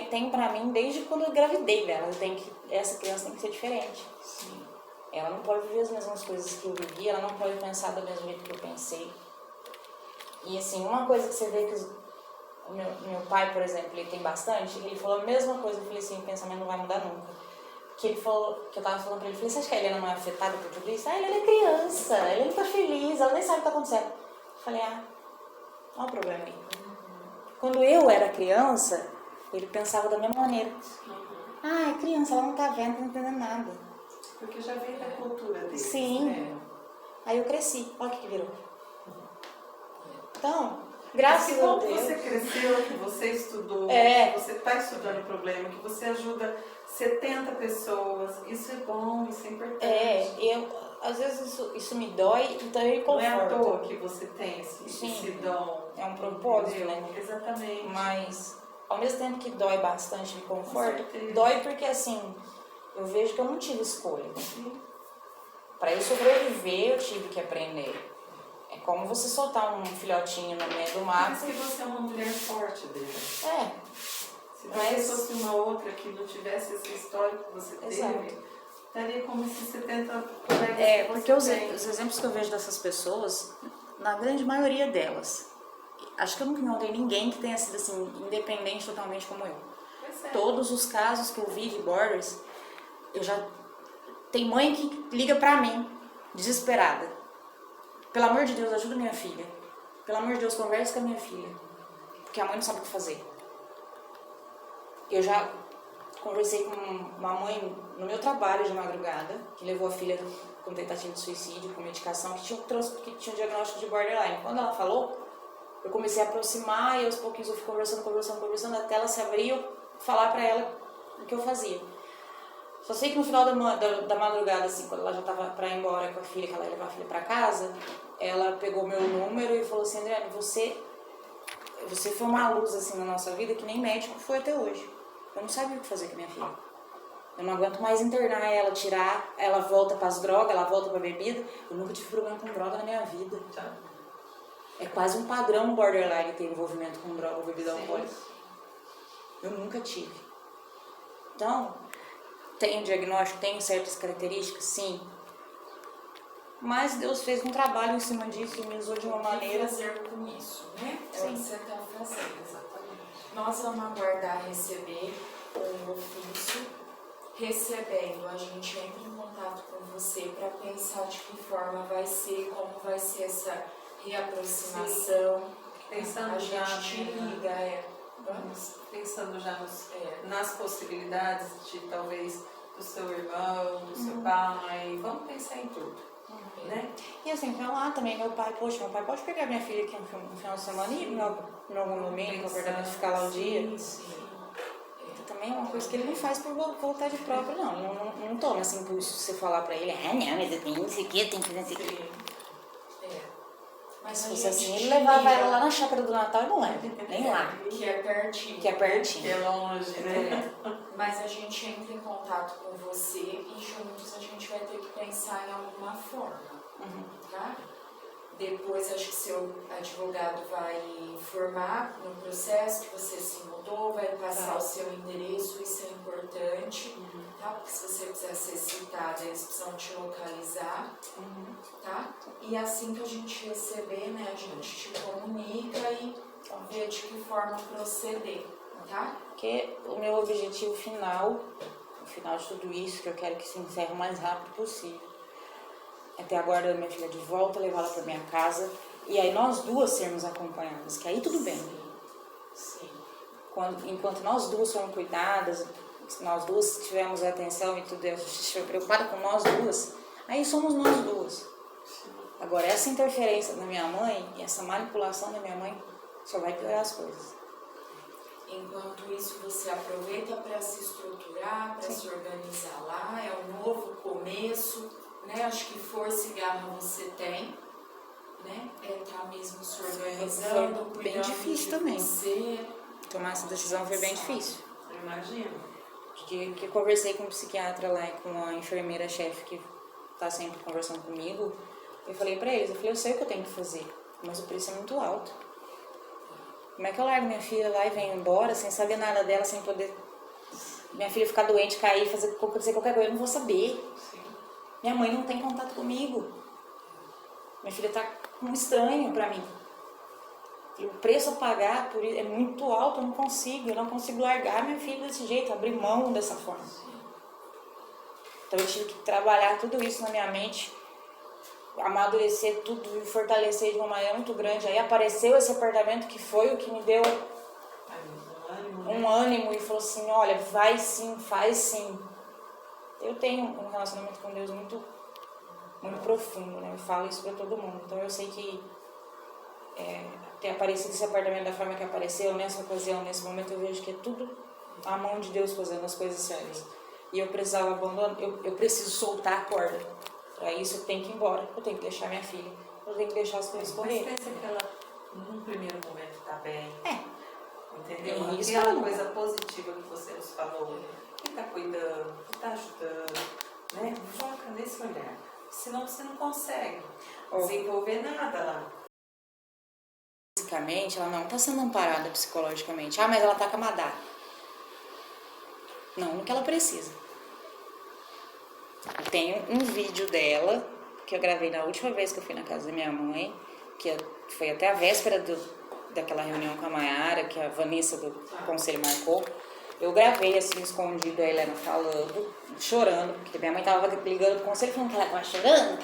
Tem pra mim, desde quando eu engravidei dela, essa criança tem que ser diferente. Sim. Ela não pode viver as mesmas coisas que eu vivi, ela não pode pensar do mesmo jeito que eu pensei. E assim, uma coisa que você vê que o meu pai, por exemplo, ele tem bastante, ele falou a mesma coisa, eu falei assim, o pensamento não vai mudar nunca. Que ele falou, que eu tava falando pra ele, eu falei, você acha que a Helena não é afetada por tudo isso? Ah, ela é criança, ela não tá feliz, ela nem sabe o que tá acontecendo. Eu falei, olha o problema aí. Quando eu era criança, ele pensava da mesma maneira. É criança, ela não tá vendo, não tá entendendo nada. Porque já vem da cultura dele. Sim. Aí eu cresci, olha o que virou. Então, graças a Quando Deus. você cresceu, que você estudou, que você está estudando o problema, que você ajuda 70 pessoas, isso é bom, isso é importante. Às vezes isso me dói, então eu Não é à conforto. toa que você tem esse dom. É um propósito, entendeu? né? Exatamente. Mas, ao mesmo tempo que dói bastante me conforto, Com certeza. dói porque, assim, eu vejo que eu não tive escolha. Para eu sobreviver, eu tive que aprender. É como você soltar um filhotinho no meio do mato. Por isso que você é uma mulher forte, Adriana. Se Mas- você fosse uma outra que não tivesse essa história que você teve, estaria como esses 70 colegas que Porque os você tem. exemplos que eu vejo dessas pessoas, na grande maioria delas, acho que eu nunca encontrei ninguém que tenha sido assim, independente totalmente como eu. Pois é. Todos os casos que eu vi de borders, tem mãe que liga pra mim, desesperada. Pelo amor de Deus, ajuda minha filha. Pelo amor de Deus, conversa com a minha filha. Porque a mãe não sabe o que fazer. Eu já conversei com uma mãe no meu trabalho de madrugada, que levou a filha com tentativa de suicídio, com medicação, que tinha um diagnóstico de borderline. Quando ela falou, eu comecei a aproximar e aos pouquinhos eu fui conversando, até ela se abrir e eu falar pra ela o que eu fazia. Só sei que no final da madrugada, assim, quando ela já tava pra ir embora com a filha, que ela ia levar a filha pra casa, ela pegou meu número e falou assim, Adriane, você foi uma luz, assim, na nossa vida que nem médico foi até hoje. Eu não sabia o que fazer com a minha filha. Eu não aguento mais internar ela, tirar, ela volta pras drogas, ela volta pra bebida. Eu nunca tive problema com droga na minha vida. É quase um padrão borderline ter envolvimento com droga ou bebida alcoólica. Eu nunca tive. Então, tenho diagnóstico, tenho certas características, sim. Mas Deus fez um trabalho em cima disso e me usou de uma maneira. O que fazer com isso, né? É o Sim. que você está fazendo, exatamente. Nós vamos aguardar receber o ofício. Recebendo, a gente entra em contato com você para pensar de que forma vai ser, como vai ser essa reaproximação. Pensando A já, gente te liga, Vamos? Pensando já nas possibilidades de talvez do seu irmão, do seu pai, vamos pensar em tudo, né? E assim, falar também, meu pai pode pegar minha filha aqui no final de semana e ir em algum momento, no apartamento, ficar lá um dia. Sim. Também é uma coisa que ele não faz por vontade própria, não toma assim impulso você falar pra ele, não, mas eu tenho isso aqui, eu tenho que fazer isso aqui. Mas Se a fosse gente assim, ele tira, levava ela lá na chácara do Natal e não leva, nem lá, que é pertinho. que é pertinho. É longe, né? Mas a gente entra em contato com você e juntos a gente vai ter que pensar em alguma forma, tá? Depois acho que seu advogado vai informar no processo que você se mudou, vai passar o seu endereço, isso é importante, tá? Porque se você quiser ser citada, eles precisam te localizar, tá? E assim que a gente receber, né, a gente te comunica e vê de que forma proceder, tá? Porque o meu objetivo final, no final de tudo isso, que eu quero que se encerre o mais rápido possível, é ter a guarda da minha filha de volta, levá-la para minha casa e aí nós duas sermos acompanhadas, que aí tudo bem. Sim. Enquanto nós duas fomos cuidadas, nós duas tivemos atenção e tudo, a gente estiver preocupada com nós duas, aí somos nós duas. Agora, essa interferência da minha mãe e essa manipulação da minha mãe só vai piorar as coisas. Enquanto isso, você aproveita para se estruturar, para se organizar lá, é um novo começo, né? Acho que força e garra você tem, né? Tá mesmo se organizando, Foi bem cuidando difícil de também. você. Tomar essa decisão foi bem difícil. Eu imagino. Que eu conversei com o psiquiatra lá e com a enfermeira-chefe que tá sempre conversando comigo, eu falei pra eles, eu sei o que eu tenho que fazer, mas o preço é muito alto. Como é que eu largo minha filha lá e venho embora sem saber nada dela, sem poder... Minha filha ficar doente, cair, acontecer qualquer coisa, eu não vou saber. Minha mãe não tem contato comigo. Minha filha tá com um estranho pra mim. E o preço a pagar por isso é muito alto, eu não consigo largar minha filha desse jeito, abrir mão dessa forma. Então eu tive que trabalhar tudo isso na minha mente, amadurecer tudo e fortalecer de uma maneira muito grande. Aí apareceu esse apartamento que foi o que me deu um ânimo e falou assim, olha, vai sim, faz sim. Eu tenho um relacionamento com Deus muito profundo, né? Eu falo isso pra todo mundo. Então eu sei que ter aparecido esse apartamento da forma que apareceu, nessa ocasião, nesse momento, eu vejo que é tudo a mão de Deus fazendo as coisas certas. E eu precisava abandonar, eu preciso soltar a corda. Para isso eu tenho que ir embora, eu tenho que deixar minha filha, eu tenho que deixar as coisas Mas correr. pensa que ela, num primeiro momento, tá bem. Entendeu? É isso, aquela não. coisa positiva que você nos falou, que tá cuidando, que tá ajudando, né? Joga nesse olhar. Senão você não consegue desenvolver nada lá. Basicamente, ela não está sendo amparada psicologicamente. Ah, mas ela tá com a Madá. Não, no que ela precisa. Eu tenho um vídeo dela, que eu gravei na última vez que eu fui na casa da minha mãe, que foi até a véspera daquela reunião com a Mayara, que a Vanessa do conselho marcou. Eu gravei assim, escondido, a Helena falando, chorando, porque minha mãe tava ligando pro conselho, falando que ela tava chorando,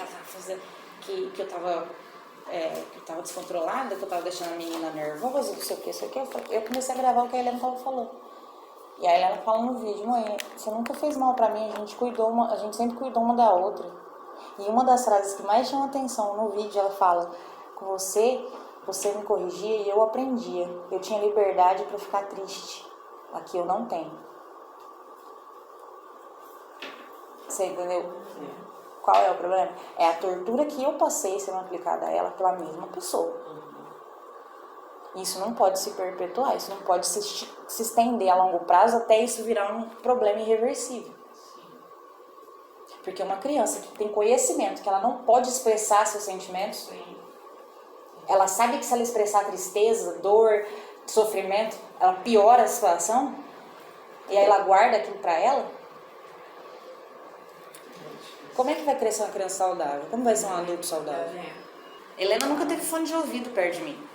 que eu tava descontrolada, que eu tava deixando a menina nervosa, não sei o que. Eu comecei a gravar o que a Helena tava falando. E a Helena fala no vídeo, mãe, você nunca fez mal pra mim, a gente sempre cuidou uma da outra. E uma das frases que mais chama atenção no vídeo, ela fala, com você me corrigia e eu aprendia. Eu tinha liberdade pra ficar triste. Aqui eu não tenho. Você entendeu? Qual é o problema? É a tortura que eu passei sendo aplicada a ela pela mesma pessoa. Isso não pode se perpetuar, isso não pode se estender a longo prazo até isso virar um problema irreversível. Porque uma criança que tem conhecimento que ela não pode expressar seus sentimentos, ela sabe que se ela expressar tristeza, dor, sofrimento, ela piora a situação, e aí ela guarda aquilo pra ela. Como é que vai crescer uma criança saudável? Como vai ser um adulto saudável? Helena nunca teve fone de ouvido perto de mim.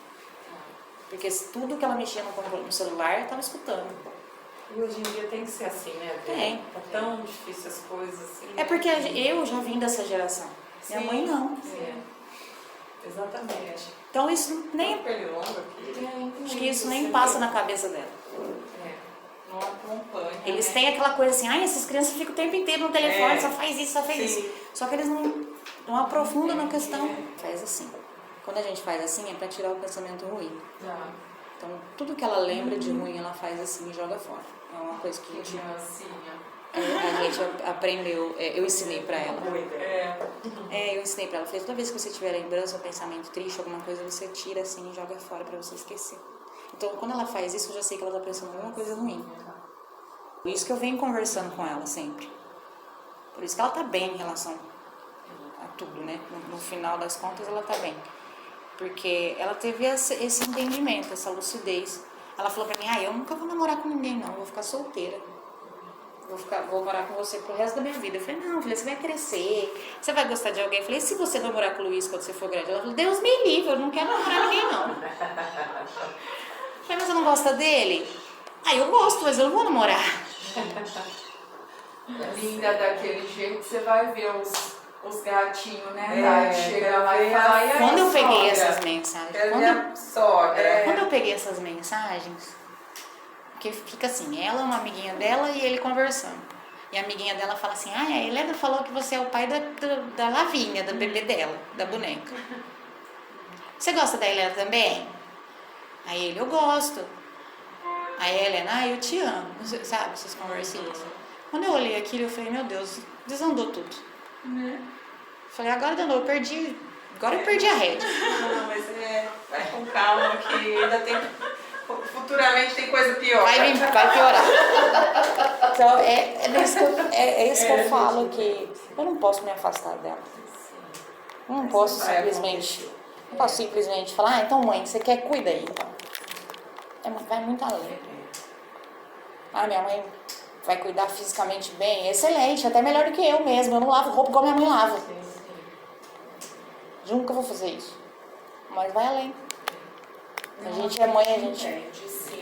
Porque tudo que ela mexia no celular, eu tava escutando. E hoje em dia tem que ser assim, né? Tem. Tá tão difícil as coisas assim. É porque eu já vim dessa geração. Minha mãe não. Exatamente. Então isso nem... Pernilongo aqui. Acho que isso nem passa na cabeça dela. Não acompanha. Eles têm aquela coisa assim, essas crianças ficam o tempo inteiro no telefone, só faz isso, só faz isso. Só que eles não aprofundam na questão. Faz assim. Quando a gente faz assim, é pra tirar o pensamento ruim. Então, tudo que ela lembra de ruim, ela faz assim e joga fora. É uma coisa que a gente... Criancinha. A gente aprendeu, eu ensinei pra ela. É. Eu ensinei pra ela. Falei, toda vez que você tiver lembrança ou pensamento triste, alguma coisa, você tira assim e joga fora pra você esquecer. Então, quando ela faz isso, eu já sei que ela tá pensando em alguma coisa ruim. Por isso que eu venho conversando com ela sempre. Por isso que ela tá bem em relação a tudo, né? No final das contas, ela tá bem. Porque ela teve esse entendimento, essa lucidez. Ela falou pra mim, eu nunca vou namorar com ninguém, não. Eu vou ficar solteira. Vou morar com você pro resto da minha vida. Eu falei, não, filha, você vai crescer, você vai gostar de alguém. Eu falei, e se você namorar com o Luiz quando você for grande? Ela falou, Deus me livre, eu não quero namorar ninguém, não. Eu falei, mas você não gosta dele? Eu gosto, mas eu não vou namorar. Linda daquele jeito, você vai ver os gatinhos, né? Tati? Chega lá e fala, e aí, Quando eu peguei sogra? essas mensagens, quando eu peguei essas mensagens, porque fica assim, ela é uma amiguinha dela e ele conversando. E a amiguinha dela fala assim, a Helena falou que você é o pai da Lavínia, da bebê dela, da boneca. Você gosta da Helena também? Aí ele, eu gosto. Aí a Helena, eu te amo. Sabe, essas conversinhas. Quando eu olhei aquilo, eu falei, meu Deus, desandou tudo. Falei, agora danou, eu perdi a rédea. Não, mas vai com calma que ainda tem... Futuramente tem coisa pior. Vai piorar. Então, é isso que eu falo, que eu não posso me afastar dela. Eu não posso simplesmente falar, então mãe, você quer, cuida aí. Então. Vai muito além. Minha mãe vai cuidar fisicamente bem, excelente, até melhor do que eu mesma. Eu não lavo roupa igual minha mãe lava. Nunca vou fazer isso. Mas vai além. A gente é mãe, a gente... Entende, sim.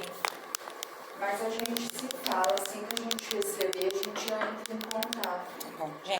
Mas a gente se fala, assim que a gente receber, a gente já entra em contato. Bom, gente.